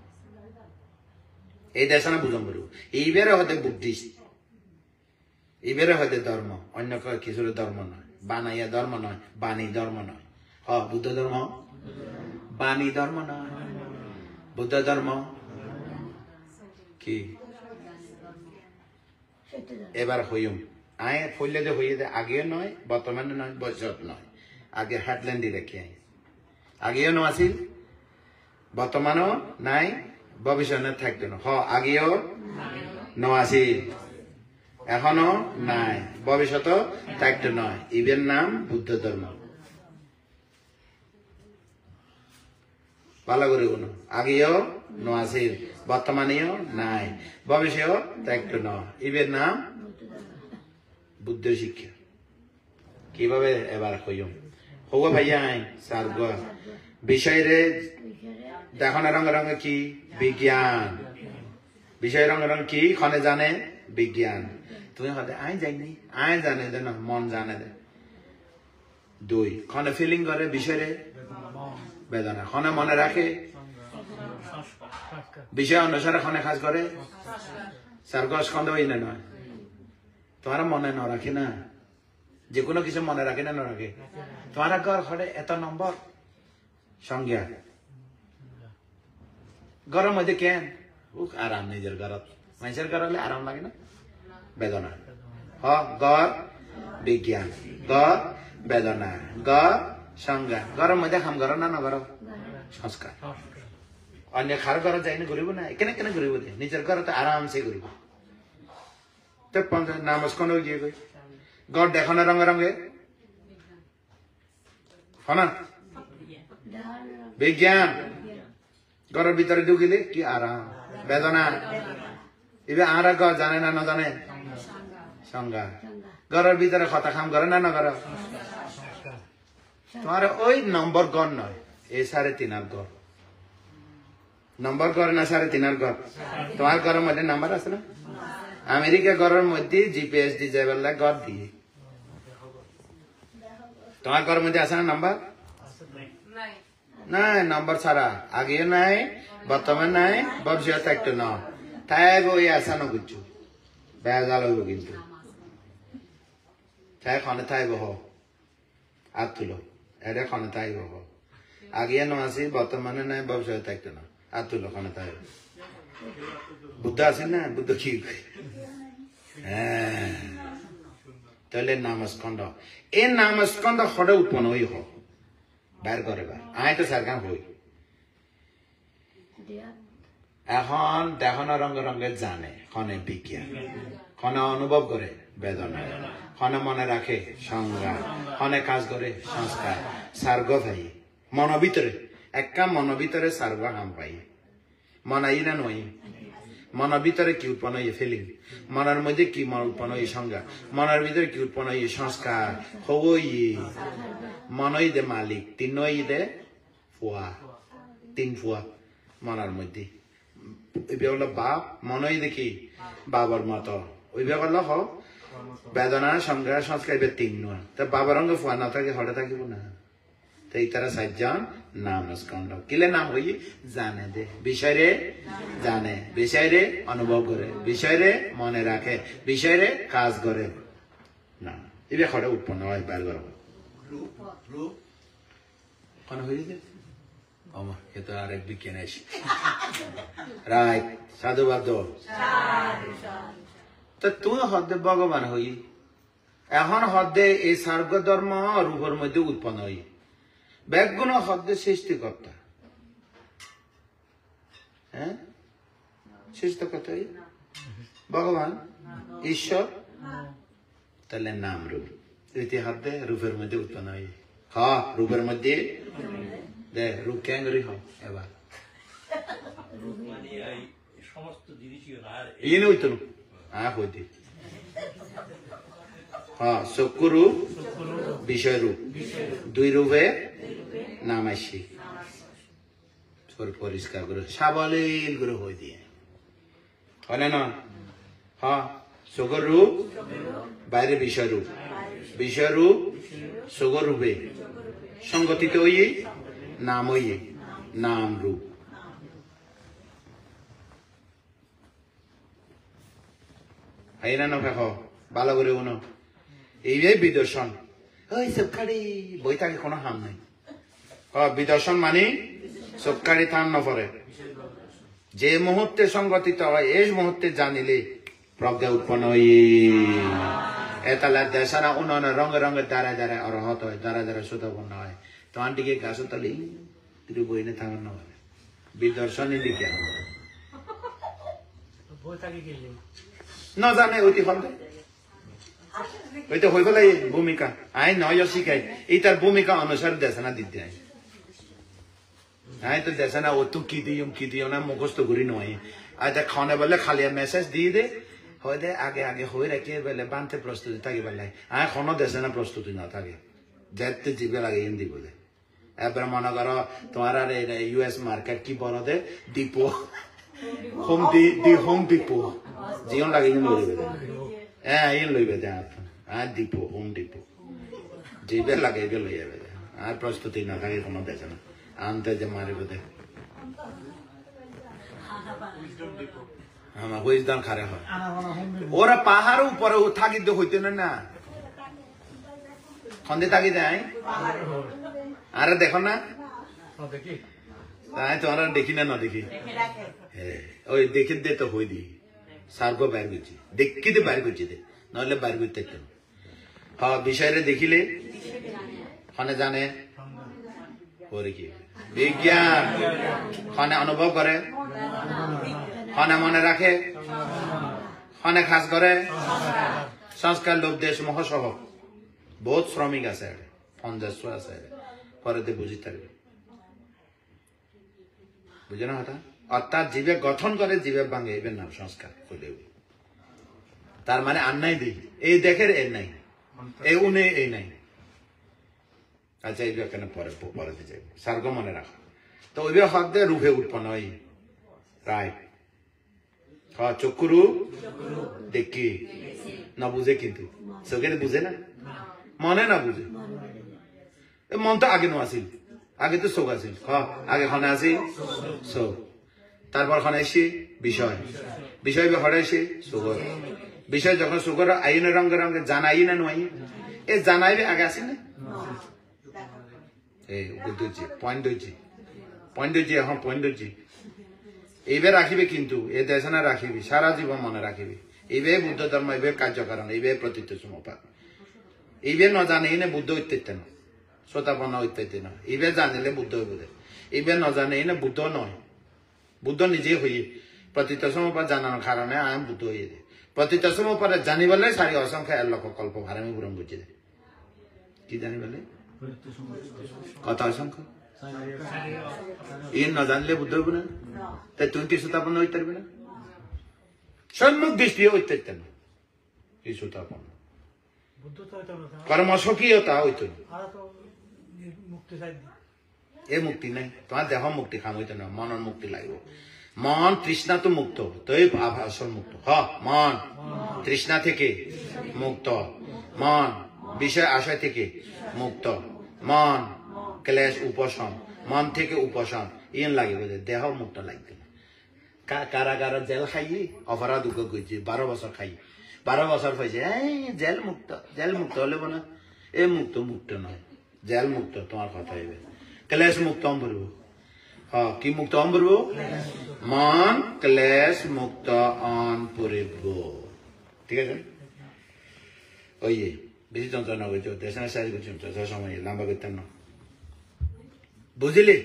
এই দেশনা বুঝম বলব এইবারে হয়তো বুদ্ধিস্ট এবারে হয়তো ধর্ম অন্য কিছুর ধর্ম নয় বানাইয়া ধর্ম নয় বাণী ধর্ম নয় বুদ্ধ ধর্ম বাণী ধর্ম নয় বুদ্ধ ধর্ম কি এবার হইম আয় ফইলে যে হইয়ে দেয় আগেও নয় বর্তমানে নয় ভবিষ্যৎ নয় আগে হেডল্যান্ডই রেখে আগেও ন আসিল বর্তমানও নাই ভবিষ্যতে থাকতো না আগেও ন আসিল এখনো নাই ভবিষ্যৎ থাকতো নয় ইবের নাম বুদ্ধ ধর্ম ভালো করে কোনো আগেও ন আসিল বর্তমানেও নাই ভবিষ্যৎ থাকতো নয় ইবের নাম বুদ্ধ শিক্ষা কিভাবে এবার হইম হব ভাইয়া সার বিষয়রে দেখো না রঙে রঙে কি বিজ্ঞান বিষয় রঙে রঙ কি ক্ষণে জানে বিজ্ঞান তুমি হতে আয় যাইনি আয় জানে দে না মন জানে দে দুই ক্ষণে ফিলিং করে বিষয়রে বেদনা ক্ষণে মনে রাখে বিষয় অনুসারে ক্ষণে কাজ করে সার্গস খন্ড হই না নয় তোমার মনে ন রাখে না যে কোনো কিছু মনে রাখে না রাখে তোমার ঘর ঘরে এত নম্বর সংজ্ঞা ঘরের মধ্যে কেন আরাম নিজের ঘরত মানুষের ঘর হলে আরাম লাগে না বেদনা গড় বিজ্ঞান গড় বেদনা গড় সংজ্ঞা ঘরের মধ্যে খাম ঘর না নগর সংস্কার অন্য খার ঘর যাই না ঘুরিব না কেন কেন ঘুরিব দে নিজের ঘর তো আরামসে ঘুরিব তো নামস্কন গিয়ে গই গড় দেখো না রঙে রঙে হনা বিজ্ঞান ঘরের ভিতরে ঢুকিলে কি আরাম বেদনা এবার আর ঘর জানে না জানে সংজ্ঞা ঘরের ভিতরে কথা খাম করে না ঘর তোমার ওই নম্বর গড় নয় এই 3.5 গড় নম্বর গড় না 3.5 গড় তোমার ঘরের মধ্যে নাম্বার আছে না আমেরিকা ঘরের মধ্যে জিপিএস দিয়ে যাবার লাগে গড় দিয়ে তোমার ঘরের মধ্যে আছে না নাম্বার নাই নম্বর ছাড়া আগে নাই বর্তমান নাই ভবিষ্যৎ একটা ন তাই ওই আসা না বুঝছো বেজাল হইব কিন্তু তাই ক্ষণে থাইব হাত তুলো এটা ক্ষণে থাইব আগে ন আসি বর্তমানে নাই ভবিষ্যৎ একটা না হাত তুলো ক্ষণে থাইব বুদ্ধ আছেন না বুদ্ধ কি হ্যাঁ তাহলে নামস্কন্দ এই নামস্কন্দ হঠাৎ উৎপন্ন হই হোক বাইর করে আয় তো সারকাম হই এখন দেখো রঙে রঙে জানে ক্ষণে বিজ্ঞান ক্ষণে অনুভব করে বেদনা ক্ষণে মনে রাখে সংজ্ঞা ক্ষণে কাজ করে সংস্কার সার্গ ভাই মন ভিতরে একা মন ভিতরে সার্বা হাম পাই মনাই না নয় মনের ভিতরে কি উৎপন্ন হয়ে ফিলিং মনের মধ্যে কি মন উৎপন্ন হয়ে সংজ্ঞা মনের ভিতরে কি উৎপন্ন হয়ে সংস্কার হই মনই দে মালিক তিনই দে ফুয়া তিন ফুয়া মনের মধ্যে ওইবে হলো বাপ মনই দেখি বাবার মতো ওইবে হলো হ বেদনা সংজ্ঞা সংস্কার তিন নোয়া তা বাবার অঙ্গ ফুয়া না থাকে হঠাৎ থাকিব না তো এই তারা সাতজন নাম স্কন্দ কিলে নাম হই জানে দে বিষয়ে জানে বিষয়ে অনুভব করে বিষয়ে মনে রাখে বিষয়ে কাজ করে না এবে হঠাৎ উৎপন্ন হয় বার করা কোন হয়েছে আমার এ তো আরেক বিজ্ঞান আছে রাইট সাধুবাদ তো তুমি হদ্দে ভগবান হই এখন হদ্দে এই সার্গ ধর্ম রূপের মধ্যে উৎপন্ন হই ব্যাগুণ হদ্দে সৃষ্টিকর্তা হ্যাঁ সৃষ্টিকর্তা ভগবান ঈশ্বর তাহলে নাম রূপ রীতি হদ্দে রূপের মধ্যে উৎপন্ন হই হ রূপের মধ্যে দে রূপ কেন করি হ এবার ইয়ে হইতো না হ্যাঁ হইতে হ্যাঁ চক্ষু রূপ বিষয় রূপ দুই রূপে নাম আসি পরিষ্কার করে সাবলীল করে হয়ে দিয়ে হয় না হ্যাঁ চোখের রূপ বাইরে বিষয় রূপ চোখের রূপে সংগঠিত হইয়ে নাম হইয়ে নাম রূপ হয় না নখ ভালো করে উনো এইভাবে বিদর্শন ওই সবকারি বই থাকে কোনো হাম নাই বিদর্শন মানে সবকারি থাম না পরে যে মুহূর্তে সংগঠিত হয় এই মুহূর্তে জানিলে প্রজ্ঞা উৎপন্ন হয়ে এতালা দেশানা উন্নয়ন রঙে রঙে দ্বারা দ্বারা অরহত হয় দ্বারা দ্বারা সুতপন্ন হয় তোমার দিকে গাছ তালি তুই বইনে থাকার না হয় বিদর্শনই দিকে না জানে অতি ফলে ওইটা হয়ে গেল ভূমিকা আই নয় শিখাই এই তার ভূমিকা অনুসারে দেশনা দিতে হয় আই তো দেশনা ও তু কি দিও না মুখস্থ করি নয় আচ্ছা খানে বলে খালি মেসেজ দিয়ে দে হয় দে আগে আগে হয়ে রাখি বলে বানতে প্রস্তুতি থাকি বলে আই কোনো দেশনা প্রস্তুতি না থাকে যেতে জিবে লাগে হিন্দি বলে এবার মনে করো তোমার আর ইউএস মার্কেট কি বলো দে ডিপো হোম ডিপো জীবন লাগে ইন লইবে হ্যাঁ ইন লইবে দে আর ডিপো হোম ডিপো জিবে লাগে এবে লই যাবে আর প্রস্তুতি না থাকে কোনো দেশে না আনতে যে মারিবে দে আমার হুইজদান খারে হয় ওরা পাহাড় উপরে থাকি তো হইতে না খন্দে থাকি যায় আরে দেখো না তাই তো দেখি না দেখি ওই দেখে দে তো হই দি সার্গ বাইর করছি দেখি দে বাইর করছি দে নহলে বাইর করতে হ্যাঁ বিষয়রে দেখিলে খনে জানে ওরে কি বিজ্ঞান খনে অনুভব করে খনে মনে রাখে খনে খাস করে সংস্কার লোভ দেশ মহাসহ বহুত শ্রমিক আছে 50 আছে পরে বুঝি থাকবে বুঝে না হঠাৎ অর্থাৎ জীবে গঠন করে জীবে ভাঙে এবার নাম সংস্কার করে তার মানে আর নাই দিই এই দেখের এর নাই এই উনে এই নাই আচ্ছা এই কেন পরে পরেতে যাই সার্গ মনে রাখো তো ওই হক দিয়ে রূপে উৎপন্ন হয় রাইট হ্যাঁ চক্ষুরু দেখি না বুঝে কিন্তু চোখের বুঝে না মনে না বুঝে মন তো আগে নো আসিল আগে তো চোখ আছিল আগে খনে আছিল চোখ তারপর খনে এসে বিষয় বিষয় হরে এসে চোখর বিষয় যখন চোখর আইনের রঙে রঙে জানাই না নয় এ জানাইবে আগে আসি না এই বুঝছি পয়েন্ট হয়েছি এখন পয়েন্ট হয়েছি এইবার রাখিবে কিন্তু এ দেশনা রাখিবি সারা জীবন মনে রাখিবি এইবে বুদ্ধ ধর্ম এইবে কার্যকারণ এইবে প্রতীত সমপাত এইবে ন জানে এনে বুদ্ধ ঐত্যত্য না শ্রোতাপন্ন ঐত্যত্য নয় এইবে জানিলে বুদ্ধ হইব এইবে ন জানে এনে বুদ্ধ নয় বুদ্ধ নিজে হই প্রতীত সমপাত জানানোর কারণে আম বুদ্ধ হয়ে দে প্রতীত সমপাত জানিবলে সারি অসংখ্য এর লক্ষ কল্প ভারামি পূরণ বুঝে দে কি জানিবলে কত অসংখ্য ইয়ে না জানলে বুদ্ধ হইব না তাই তুমি ত্রিশূতাপন্ন হইতে পারবে না সম্মুখ দৃষ্টি হইতে পারতেন না ত্রিশূতাপন্ন কর্মস্বকীয়তা হইত এ মুক্তি নাই তোমার দেহ মুক্তি খাম হইতে না মনের মুক্তি লাগব মন তৃষ্ণা তো মুক্ত তৈ আসল মুক্ত মন তৃষ্ণা থেকে মুক্ত মন বিষয় আশয় থেকে মুক্ত মন ক্লেশ উপশম মন থেকে উপশম ইন লাগিব দেহ মুক্ত লাগবে না কারাগার জেল খাই অপরাধ করছি 12 বছর খাই 12 বছর হয়েছে জেল মুক্ত হলে না এ মুক্ত নয় জেল মুক্ত তোমার কথা হইবে ক্লেশ মুক্ত অম্বরব কি মুক্ত অম্বরব মন ক্লেশ মুক্ত অন পরিব ঠিক আছে ওই বেশি যন্ত্রণা করছো দেশনা সাইজ করছো সময় লম্বা করতেন না বুঝলি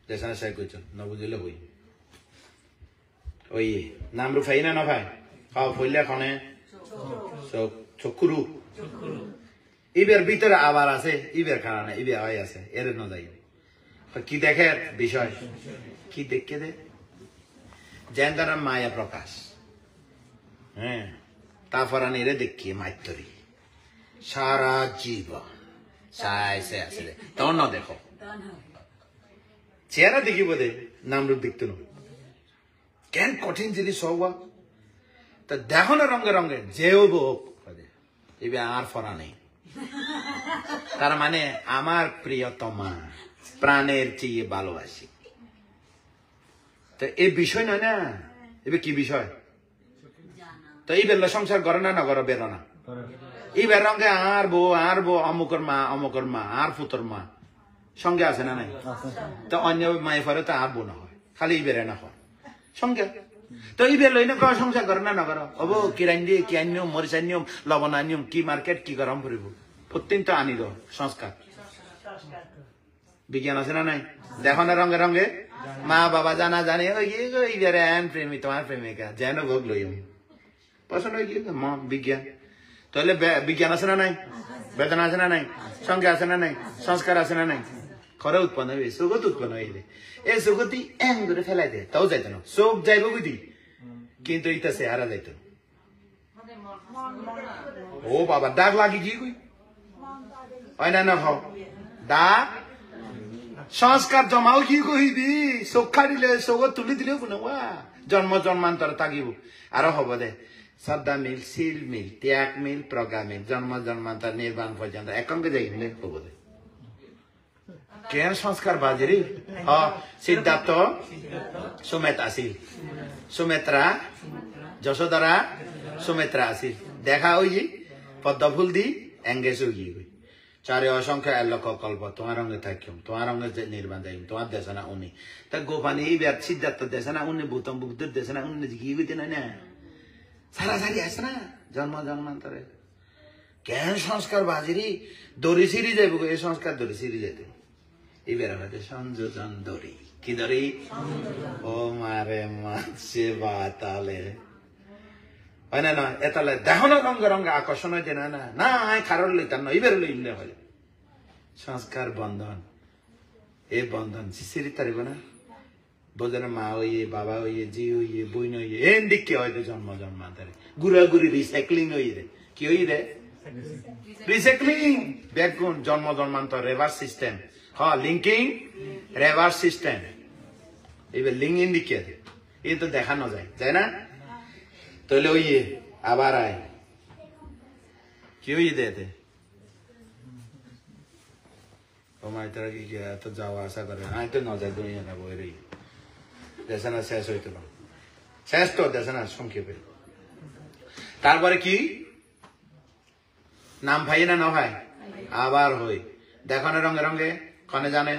দেশনা সাইজ করছো না বুঝলে হই ওই নাম রূপ ফাই না ভাই ফইলে খনে চক্ষুরু ইবের ভিতরে আবার আছে ইবের কারণে ইবে হয় আছে এর ন যাই কি দেখে বিষয় কি দেখে দে যেন তার মায়া প্রকাশ হ্যাঁ তারপর এরে দেখি মাইতরি সারা জীবন চাইছে আছে তখন ন দেখো চেহারা দেখি বোধে নাম রূপ দেখতো না কেন কঠিন জিনিস হওয়া তা দেখো না রঙে রঙে যেও হোক এবে আর ফরা নেই তার মানে আমার প্রিয়তমা প্রাণের চেয়ে ভালোবাসি তো এই বিষয় নয় না এবে কি বিষয় তো এই বেলা সংসার করে না না করে বেরো না এই বেরঙ্গে আর বউ অমুকর মা আর ফুতর মা সঙ্গে আছে না নাই তো অন্য মায়ে ফরে তো আর বউ না হয় খালি এই বেড়ে না হয় সঙ্গে তো এই বের লইনে করা সংসার করে না নগর হবো কিরাইন দিয়ে কি আনিয়ম মরিচ আনিয়ম লবণ আনিয়ম কি মার্কেট কি গরম ফুরিব প্রত্যেক তো আনিল সংস্কার বিজ্ঞান আছে না নাই দেখো না রঙে রঙে মা বাবা জানা জানে ওই বেড়ে আন প্রেমী তোমার প্রেমিকা যেন ভোগ লইম পছন্দ হয়ে গিয়ে বিজ্ঞান তাহলে বিজ্ঞান আছে না নাই বেদনা আছে না নাই সঙ্গে আছে না নাই সংস্কার আছে না নাই খরে উৎপন্ন হইবে সুগত উৎপন্ন হইলে এই সুগতি এম করে ফেলাই দে তাও যাইতো না চোখ যাইব বুঝি কিন্তু এইটা সে হারা যাইতো ও বাবা দাগ লাগি কি কই হয় না না হও দাগ সংস্কার জমাও কি কইবি চোখা দিলে চোখত তুলি দিলেও কোনো জন্ম জন্মান্তর তাগিব আরো হব দে শ্রদ্ধা মিল শিল মিল ত্যাগ মিল প্রজ্ঞা মিল জন্ম জন্মান্তর নির্বাণ পর্যন্ত একঙ্গে যাই মিলে হব দে কেন সংস্কার বাজেরি সিদ্ধার্থ সুমেত আসিল সুমেত্রা যশোধরা সুমেত্রা আসিল দেখা ওই পদ্ম ফুল দি এঙ্গেজ হয়ে চারে অসংখ্য লক্ষ কল্প তোমার রঙে থাকিম তোমার রঙে নির্বাণ যাইম তোমার দেশে না উনি তা গোপানি এই ব্যাপ সিদ্ধার্থ দেশে না উনি ভূতম বুদ্ধের দেশে না উনি কি হইতে না সারাসারি আছে না জন্ম জন্মান্তরে কেন সংস্কার বাজিরি দড়ি সিঁড়ি যাইব এই সংস্কার দড়ি সিঁড়ি যাইতে এবার হয়তো সংযোজন দড়ি কি দড়ি ও মারে মাছে বাতালে হয় না এতালে দেখো না রঙে রঙে আকর্ষণ হয়েছে না না না কারোর লইতাম না এবার লইলে হয় সংস্কার বন্ধন এই বন্ধন সিঁড়ি তারিব না বোঝেন মা হইয়ে বাবা হইয়ে জি হইয়ে বইন হইয়ে এন দিকে হয়তো জন্ম জন্মান্তরে ঘুরাঘুরি রিসাইক্লিং হইয়ে রে কি হইয়ে রে রিসাইক্লিং ব্যাকগুণ জন্ম জন্মান্তর রেভার্স সিস্টেম লিঙ্কিং রেভার্স সিস্টেম এবার লিঙ্ক ইন দিকে এই তো দেখানো যায় না তাহলে ওই আবার আয় কি হইয়ে দেতে ও মাই তারা কি এত যাওয়া আশা করে আয় তো নজর দুনিয়া না বই রই দেশনা শেষ হইতো না শেষ তো দেশনা সংক্ষেপে তারপরে কি নাম ভাই না ভাই আবার হই দেখো না রঙে রঙে কনে জানে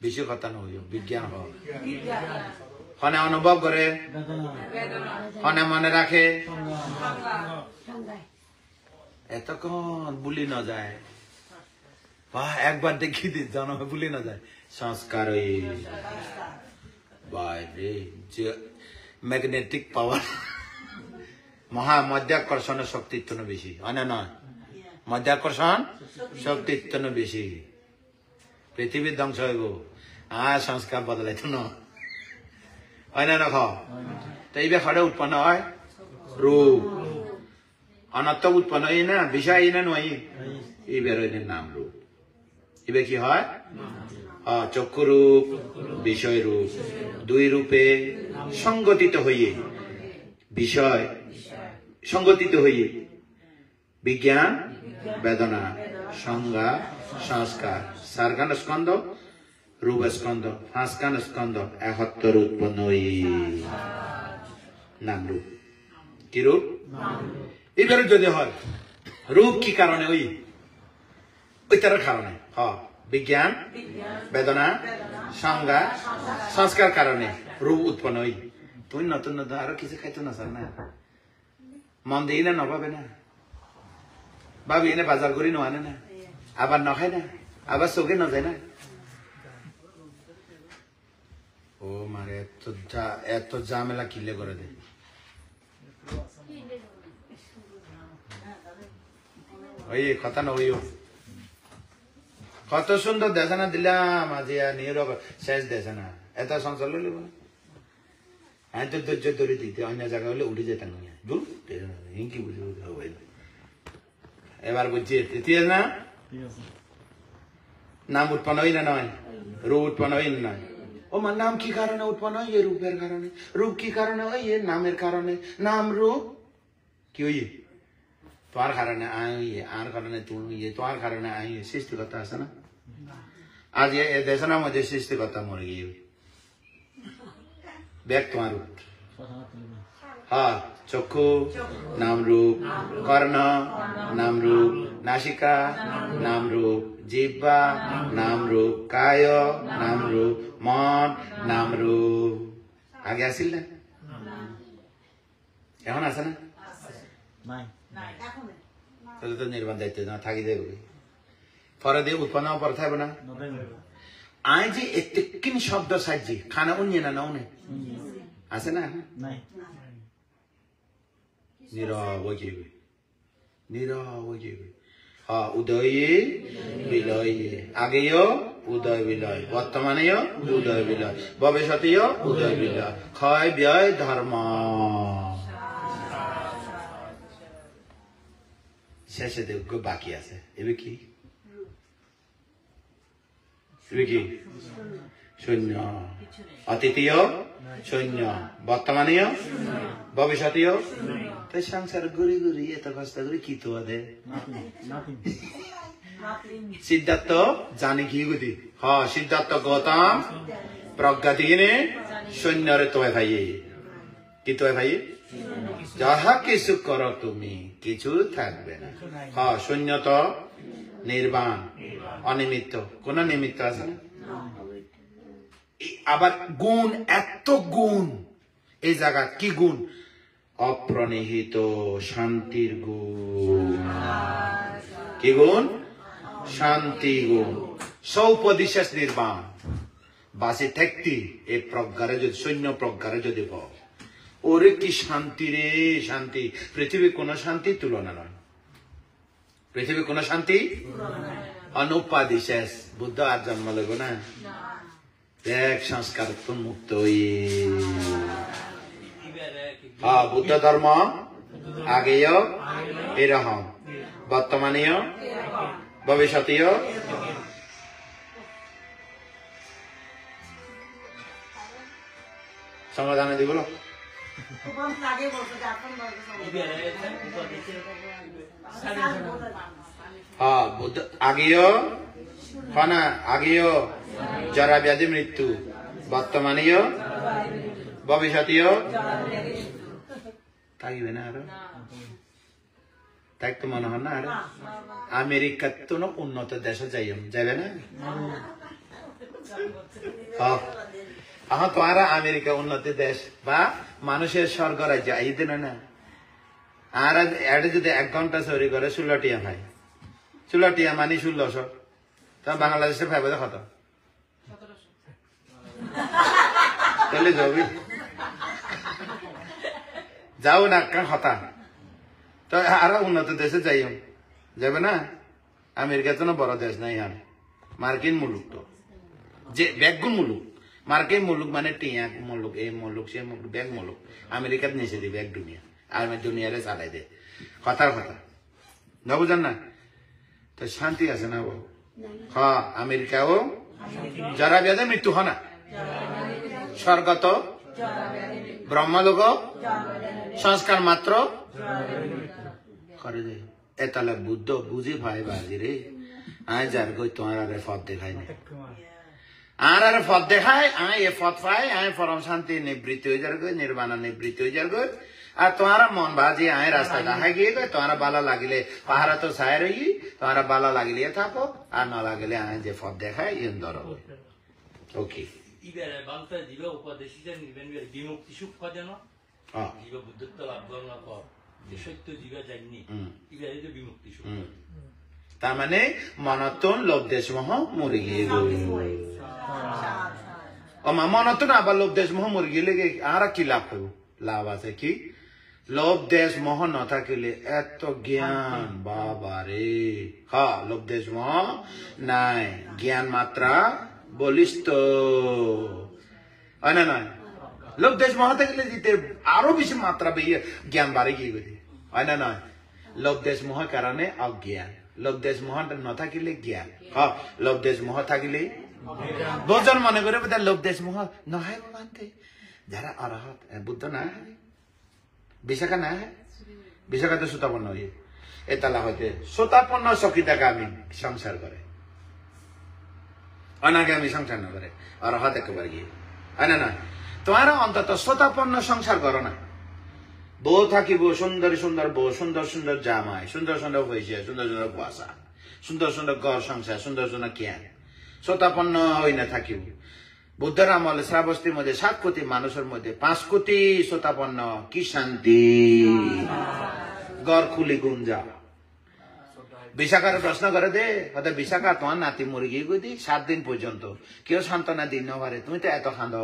বেশি কথা নয় বিজ্ঞান হোক হনে অনুভব করে হনে মনে রাখে এতক্ষণ ভুলি না যায় একবার দেখি দিন জন্ম ভুলি না যায় সংস্কার বাইরে যে ম্যাগনেটিক পাওয়ার মহা মধ্যাকর্ষণের শক্তির বেশি হয় না নয় মধ্যাকর্ষণ শক্তির বেশি পৃথিবীর ধ্বংস হইব আর সংস্কার বদলাইতো না হয় না নখ তো এই ব্যাপারে উৎপন্ন হয় রূপ অনর্থ উৎপন্ন হয় না বিষয় না নয় এই বেরোয় নাম রূপ এবার কি হয় চক্ষু রূপ বিষয় রূপ দুই রূপে সংগঠিত হইয়ে বিষয় সংগঠিত হইয়ে বিজ্ঞান বেদনা সংজ্ঞা সংস্কার সারগান স্কন্ধ রূপ স্কন্ধ ফাঁসগান স্কন্ধ একত্তর উৎপন্ন নাম রূপ কি রূপ এবারে যদি হয় রূপ কি কারণে ওইটার কারণে বিজ্ঞান বেদনা সংজ্ঞা সংস্কার কারণে রূপ উৎপন্ন তুমি নতুন নতুন আরো কিছু খাইতো না স্যার না মন দিই না নভাবে না ভাবি এনে বাজার করি নানে না আবার নখায় না আবার চোখে নযায় না ও মারে এত ঝামেলা কিলে করে দে ওই কথা না ওই কত সুন্দর দেশানা দিলাম আজি নির শেষ দেশানা এত সংসার লইব না আমি তো ধৈর্য ধরে দিতে অন্য জায়গা হলে উঠে যেতাম কি বুঝবো এবার বুঝছি তৃতীয় না নাম উৎপন্ন হই না নয় রূপ উৎপন্ন হই না নয় ও আমার নাম কি কারণে উৎপন্ন হয় রূপের কারণে রূপ কি কারণে হয় নামের কারণে নাম রূপ কি হই তোমার কারণে আই আর কারণে তুমি তোমার কারণে আই সৃষ্টিকর্তা আছে না আজ এ দেশনার মধ্যে সৃষ্টিকর্তা মরে গিয়ে ব্যাগ তোমার চক্ষু নাম রূপ কর্ণ নাম রূপ নাসিকা নাম রূপ জিহ্বা নাম রূপ কায় নাম রূপ মন নাম রূপ আগে আসিল না এখন আছে না তাহলে তো নির্বাণ দায়িত্ব না থাকি দেবে পরে দিয়ে উৎপন্ন পরে থাকবে না আই যে এতকিন শব্দ সাজি খানা উনিয়ে না নাও আছে না নীরব যাবে নীরব যাবে উদয়ে বিলয়ে আগেও উদয় বিলয় বর্তমানেও উদয় বিলয় ভবিষ্যতেও উদয় বিলয় ক্ষয় ব্যয় ধর্ম শেষে দেখব বাকি আছে এবে কি শূন্য অতীতীয় শূন্য বর্তমানেও ভবিষ্যতেও তাই সংসার ঘুরি ঘুরি এত কষ্ট করি কি তো দে সিদ্ধার্থ জানি কি গুদি সিদ্ধার্থ গৌতম প্রজ্ঞা দিনে শূন্যরে তোয় ভাই কি তোয় ভাই যাহা কিছু করো তুমি কিছু থাকবে না শূন্যত নির্বাণ অনিমিত্ত কোন নিমিত্ত আছে না আবার গুণ এত গুণ এই জায়গা কি গুণ অপ্রনিহিত শান্তির গুণ কি গুণ শান্তি গুণ সৌপদিশেষ নির্বাণ বাসে থাকতে এই প্রজ্ঞারে যদি সৈন্য প্রজ্ঞারে যদি পাও ওরে কি শান্তি রে শান্তি পৃথিবীর কোন শান্তি তুলনা নয় পৃথিবীর কোন শান্তি অনুপাধি শেষ বুদ্ধ আর জন্ম লইব না এক সংস্কার মুক্ত বুদ্ধ ধর্ম আগেও এরকম বর্তমানেও ভবিষ্যতেও সমাধানে দিব বুদ্ধ আগেও না আগেও জরা ব্যাধি মৃত্যু বর্তমানেও ভবিষ্যতেও থাকবে না আরো তাই তো মনে হয় না আরো আমেরিকার তো উন্নত দেশে যাবে না তো আর আমেরিকা উন্নত দেশ বা মানুষের স্বর্গ রাজ্য এই দিন না আর এটা যদি 1 ঘন্টা চুরি করে 16 টিয়া ভাই 16 টিয়া মানে 1600 তা বাংলাদেশে ভাইবে কত তাহলে যাবি যাও না কথা তো আর উন্নত দেশে যাবে না আমেরিকা তো বড় দেশ নাই আর মার্কিন মুলুক তো যে ব্যাগুন মুলুক মার্কিন মুলুক মানে টিয়া মুলুক এই মুলুক সে মুলুক ব্যাগ মুলুক আমেরিকাত নিচে দিবে এক দুনিয়া আর দুনিয়ারে চালাই দে কথার কথা না বুঝেন না তো শান্তি আছে না বাবু হ্যাঁ আমেরিকাও যারা বেদে মৃত্যু হয় না স্বর্গত ব্রহ্মলোক সংস্কার মাত্র করে দে এতালে বুদ্ধ বুঝি ভাই বাজি রে আয় যার গই তোমার আরে ফদ দেখাই না আর আরে ফদ দেখায় আয় এ ফদ পাই আয় পরম শান্তি নিবৃত্তি হয়ে যার গই নির্বাণ নিবৃত্তি হয়ে যার গই আর তোমার মন বাজি আয় রাস্তা দেখা গিয়ে গই তোমার বালা লাগিলে পাহারা তো ছায় রই তোমার বালা লাগিলে থাকো আর না লাগিলে আয় যে ফদ দেখায় ইন ধরো ওকে 이베레 방타 지가 উপদেশি자 নিবেন বিমুক্তি সুখ পাজেন জিবা বুদ্ধত্ব লাভ করন পর যে সত্য জিবা জানি ইবেরে যে বিমুক্তি সুখ তার মানে মনতন লোভ দেশ মোহ মরে গিয়ে মনতন আবার লোভ দেশ মোহ মরে গেলে আর কি লাভ করবো লাভ আছে কি লোভ দেশ মোহ ন থাকিলে এত জ্ঞান বাবা রে হ্যাঁ লোভ দেশ মোহ নাই জ্ঞান মাত্রা বলিস তো না নয় লোক দেশ মহা থাকলে দিতে আরো বেশি মাত্রা বেরিয়ে জ্ঞান বাড়ে গিয়ে গেছে হয় না নয় লোক দেশ মহার কারণে অজ্ঞান লোক দেশ মহা ন থাকিলে জ্ঞান হ্যাঁ লোক দেশ মহা থাকিলে বহুজন মনে করে বোধ লোক দেশ মহা নয় মানতে যারা অরহত বুদ্ধ না বিশাখা না বিশাখা তো সুতাপন্ন হয়ে এতালা হইতে সুতাপন্ন সকিতাকে আমি সংসার করে অনাগামী সংসার না করে আর হাত একেবারে গিয়ে হয় না তোমার অন্তত শ্রোতাপন্ন সংসার করো না বউ থাকিব সুন্দর সুন্দর বউ সুন্দর সুন্দর জামাই সুন্দর সুন্দর হয়েছে সুন্দর সুন্দর কুয়াশা সুন্দর সুন্দর ঘর সংসার সুন্দর সুন্দর জ্ঞান শ্রোতাপন্ন হই না থাকিব বুদ্ধের আমলে শ্রাবস্তির মধ্যে 7 কোটি মানুষের মধ্যে 5 কোটি শ্রোতাপন্ন কি শান্তি ঘর খুলি গুঞ্জা বিশাখার প্রশ্ন করে দে হয়তো বিশাখা তোমার নাতি মরে গিয়ে গই 7 দিন পর্যন্ত কেউ সান্ত্বনা দিন না পারে তুমি তো এত খান্দ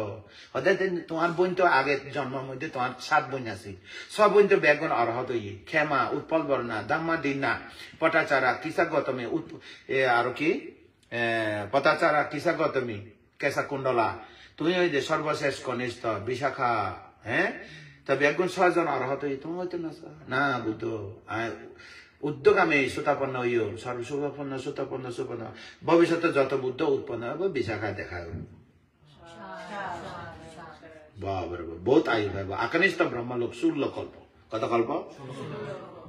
হয়তো তোমার বোন তো আগে জন্মের মধ্যে তোমার 7 বোন আছে সব বোন তো বেগুন অরহত ইয়ে ক্ষেমা উৎপল বর্ণা দাম্মা দিনা পটাচারা কিসা গতমী আর কি পটাচারা কিসা গতমী কেসা কুণ্ডলা তুমি ওই যে সর্বশেষ কনিষ্ঠ বিশাখা হ্যাঁ তা বেগুন 6 জন অরহত তুমি হয়তো না বুদ্ধ উদ্যোগামী সুতাপন্ন হইও সর্বসুপন্ন সুতাপন্ন সুপন্ন ভবিষ্যতে যত বুদ্ধ উৎপন্ন হবে বিশাখা দেখা হবে বাবার বহুত আয়ু ভাইব আকানিষ্ঠ ব্রহ্মলোক 16 কল্প কত কল্প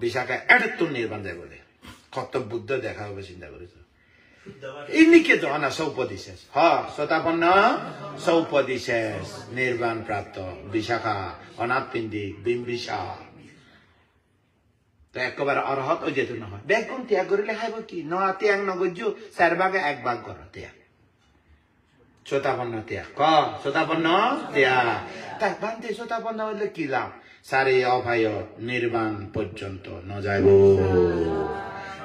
বিশাখা এত নির্বাণ যায় বলে কত বুদ্ধ দেখা হবে চিন্তা করেছ ইনিকে তো না সৌপদিশেষ হ্যাঁ সুতাপন্ন সৌপদিশেষ নির্বাণ প্রাপ্ত বিশাখা অনাথ পিণ্ডি বিম্বিসা তো একেবারে অরহত ওই যেত না হয় বেগুন ত্যাগ করিলে খাইব কি ন ত্যাগ নগর্য 4 ভাগে 1 ভাগ কর ত্যাগ শ্রোতাপন্ন ত্যাগ ক শ্রোতাপন্ন ত্যাগ তাই বান্ধে শ্রোতাপন্ন হইলে কি লাভ সারে অভয় নির্বাণ পর্যন্ত ন যাইব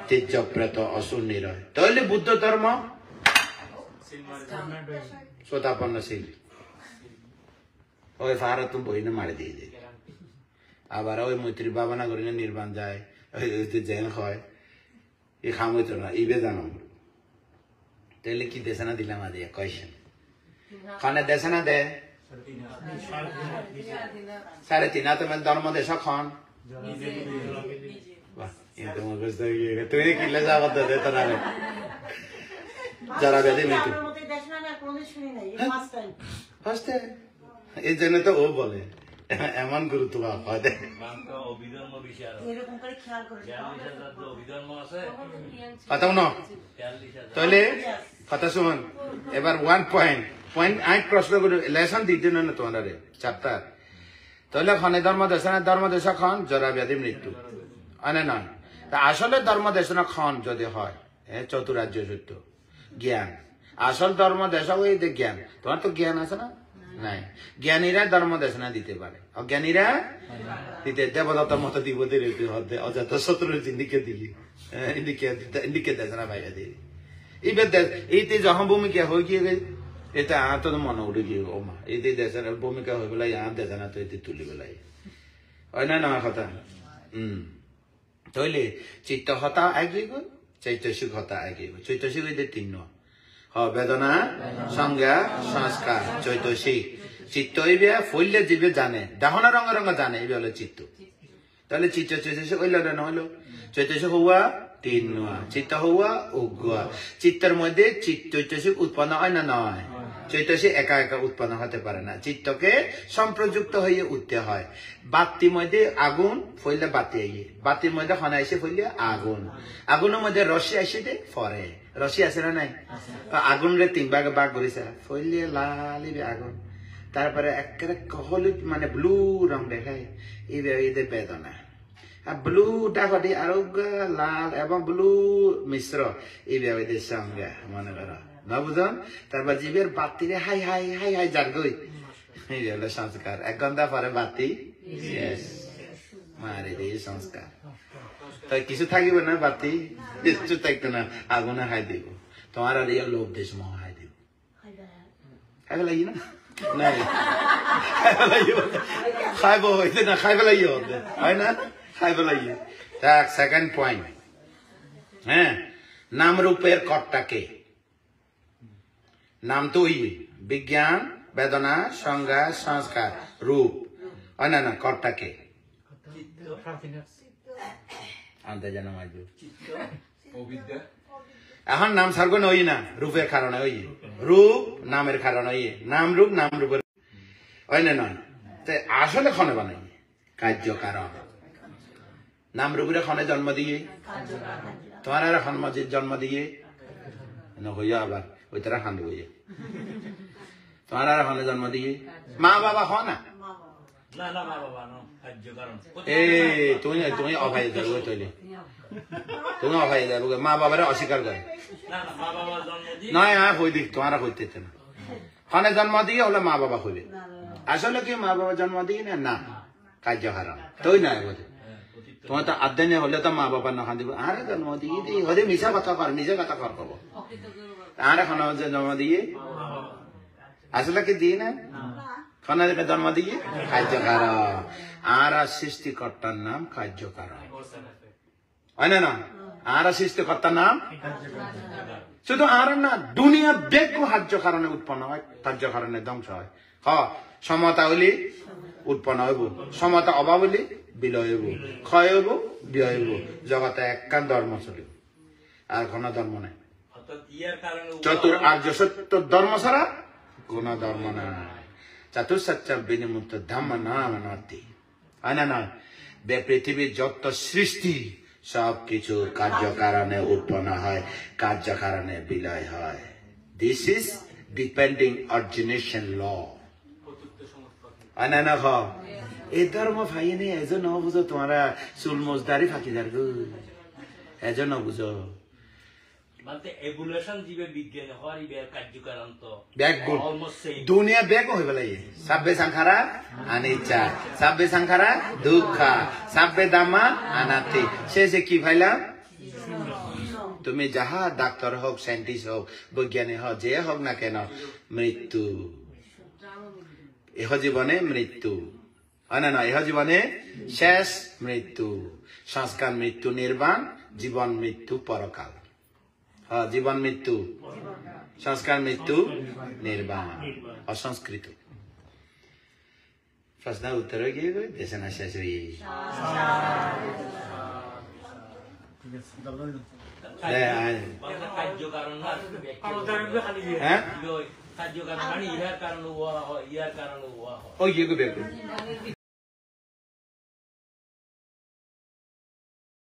তেজপ্রেত অসুর নিরয় তাহলে বুদ্ধ ধর্ম শ্রোতাপন্ন ছিল ওই ফারা তুমি বইনে মারি দিয়ে দে আবার ওই মৈত্রী বাবানা করিলে নির্বাণ যায় জেন হয় এই খাম হইতো না ইবে জানো তাহলে কি দেশে না দিলাম আজ কয়েছেন খানে দেশে না দে 3.5 তুমি ধর্ম দেশ খন তুই কিলে যাবার দে তোরা যারা বেদে মৃত্যু এই জন্য তো ও বলে এমন গুরুত্ব হয় দে কথা না তাহলে কথা শুন এবার 1 পয়েন্ট আই প্রশ্ন করে লেসন দিতে না তোমার চ্যাপ্টার তাহলে খনে ধর্ম দেশ খন জরা ব্যাধি মৃত্যু আনে না তা আসলে ধর্ম দেশনা খন যদি হয় চতুরাজ্য সত্য জ্ঞান আসল ধর্ম দেশ ওই জ্ঞান তোমার তো জ্ঞান আছে না নাই জ্ঞানীরা ধর্ম দেশনা দিতে পারে অজ্ঞানীরা দিতে দেবদত্তার মতো দিব অযথা শত্রুর জিন্দিকে দিলি ইন্দিকে দেশনা বাইরে দিলি এবার এইতে যখন ভূমিকা হয়ে গিয়ে গেছে এটা আর তো মনে উঠে গিয়ে ও মা এই দেশের ভূমিকা হয়ে বেলাই আর দেশনা তো এতে তুলি বেলাই হয় না আমার কথা তাহলে চিত্ত হতা এগিয়ে গো চৈতসিক হতা এগিয়ে গো চৈতসিক 3 বেদনা সংজ্ঞা সংস্কার চৈতসিক চিত্ত ইবে ফইলে জিবে জানে দাহনা রঙ রঙ জানে ইবে হলো চিত্ত তাহলে চিত্ত চৈতসিক হইল না হলো চৈতসিক হওয়া তিন নোয়া চিত্ত হওয়া উগ্গুয়া চিত্তের মধ্যে চৈতসিক উৎপন্ন হয় না নয় চৈতসিক একা একা উৎপন্ন হতে পারে না চিত্তকে সম্প্রযুক্ত হয়ে উঠতে হয় বাতির মধ্যে আগুন ফইলে বাতি আইয়ে বাতির মধ্যে খনা এসে ফইলে আগুন আগুনের মধ্যে রশি আসে দে ফরে রশি আছে না নাই আগুন রে তিন ভাগে ভাগ করেছে ফইলে লালিবে আগুন তারপরে একেবারে হলুদ মানে ব্লু রং দেখায় এই বেদনা ব্লু ডাকটি আরোগ্য লাল এবং ব্লু মিশ্র এই ব্যবহারের সঙ্গে মনে করো না বুঝন তারপর জীবের বাতিরে হাই হাই হাই হাই জাগই এই হলো সংস্কার 1 ঘন্টা পরে বাতি শেষ মারে দিয়ে সংস্কার তাই কিছু থাকিবে না বাতি কিছু থাকতো না আগুনে হাই দিব তোমার আর এই লোভ দেশ মহ হাই দিব খাইবে লাগি না নাই খাইব হইতে না খাইবে লাগি হয় না খাইবে লাগি দেখ সেকেন্ড পয়েন্ট হ্যাঁ নাম রূপের কর্তাকে নাম তো বিজ্ঞান বেদনা সংজ্ঞা সংস্কার রূপ হয় না কর্তাকে আনতে জানো এখন নাম সার্গন ওই না রূপের কারণে ওই রূপ নামের কারণে ওই নাম রূপের ওই না নয় আসলে ক্ষণে বানাই কার্য কারণ নাম রূপের ক্ষণে জন্ম দিয়ে তোমার আর এখন জন্ম দিয়ে হইয়া আবার ওই তারা খান হইয়া তোমার আর এখন জন্ম দিয়ে মা বাবা হ না তুমি অভাই যাবো তৈরি তুমি অভাই যাবো মা বাবারে অস্বীকার করে নয় হই দিক তোমার হইতে না হনে জন্ম দিয়ে হলে মা বাবা হইবে আসলে কি মা বাবা জন্ম দিয়ে না কার্য হারাম তৈ নাই বোধ তোমার তো আধ্যাত্ম হলে তো মা বাবা না খান দিব আরে জন্ম দিয়ে দিই হলে মিছা কথা কর নিজে কথা কর কব আর এখন জন্ম দিয়ে আসলে কি দিই না খনাকে জন্ম দিয়ে কার্যকার আর সৃষ্টিকর্তার নাম কার্যকার হয় না আর সৃষ্টিকর্তার নাম শুধু আর না দুনিয়া বেগ কার্য কারণে উৎপন্ন হয় কার্য কারণে ধ্বংস হয় সমতা হইলে উৎপন্ন হইব সমতা অভাব হইলে বিলয় হইব ক্ষয় হইব বিয় হইব জগতে একখান ধর্ম চলিব আর কোন ধর্ম নাই চতুর আর্য সত্য ধর্ম ছাড়া কোন ধর্ম নাই চতুর্সত্য বিনিমুক্ত ধর্ম নাম নাতি হয় না পৃথিবীর যত সৃষ্টি সবকিছু কার্য কারণে উৎপন্ন হয় কার্য কারণে বিলয় হয় দিস ইজ ডিপেন্ডিং অরিজিনেশন ল হয় না এই ধর্ম ফাইনে এজন বুঝো তোমারা চুল মোজদারি ফাঁকি যার গো এজন বুঝো দুনিয়া বেগ হইব লাগে সাব্বে সংখারা আনিচ্ছা সাব্বে সংখারা দুঃখা সাব্বে দামা আনাতি শেষে কি ভাইলাম তুমি যাহা ডাক্তার হোক সাইন্টিস্ট হোক বৈজ্ঞানিক হোক যে হোক না কেন মৃত্যু এহ জীবনে মৃত্যু হয় না এহ জীবনে শেষ মৃত্যু সংস্কার মৃত্যু নির্বাণ জীবন মৃত্যু পরকাল জীবন মৃত্যু সংস্কার মৃত্যু নির্বাণ অসংস্কৃত প্রশ্ন উত্তর গিয়ে দেশে না শেষ হয়ে কার্য কারণ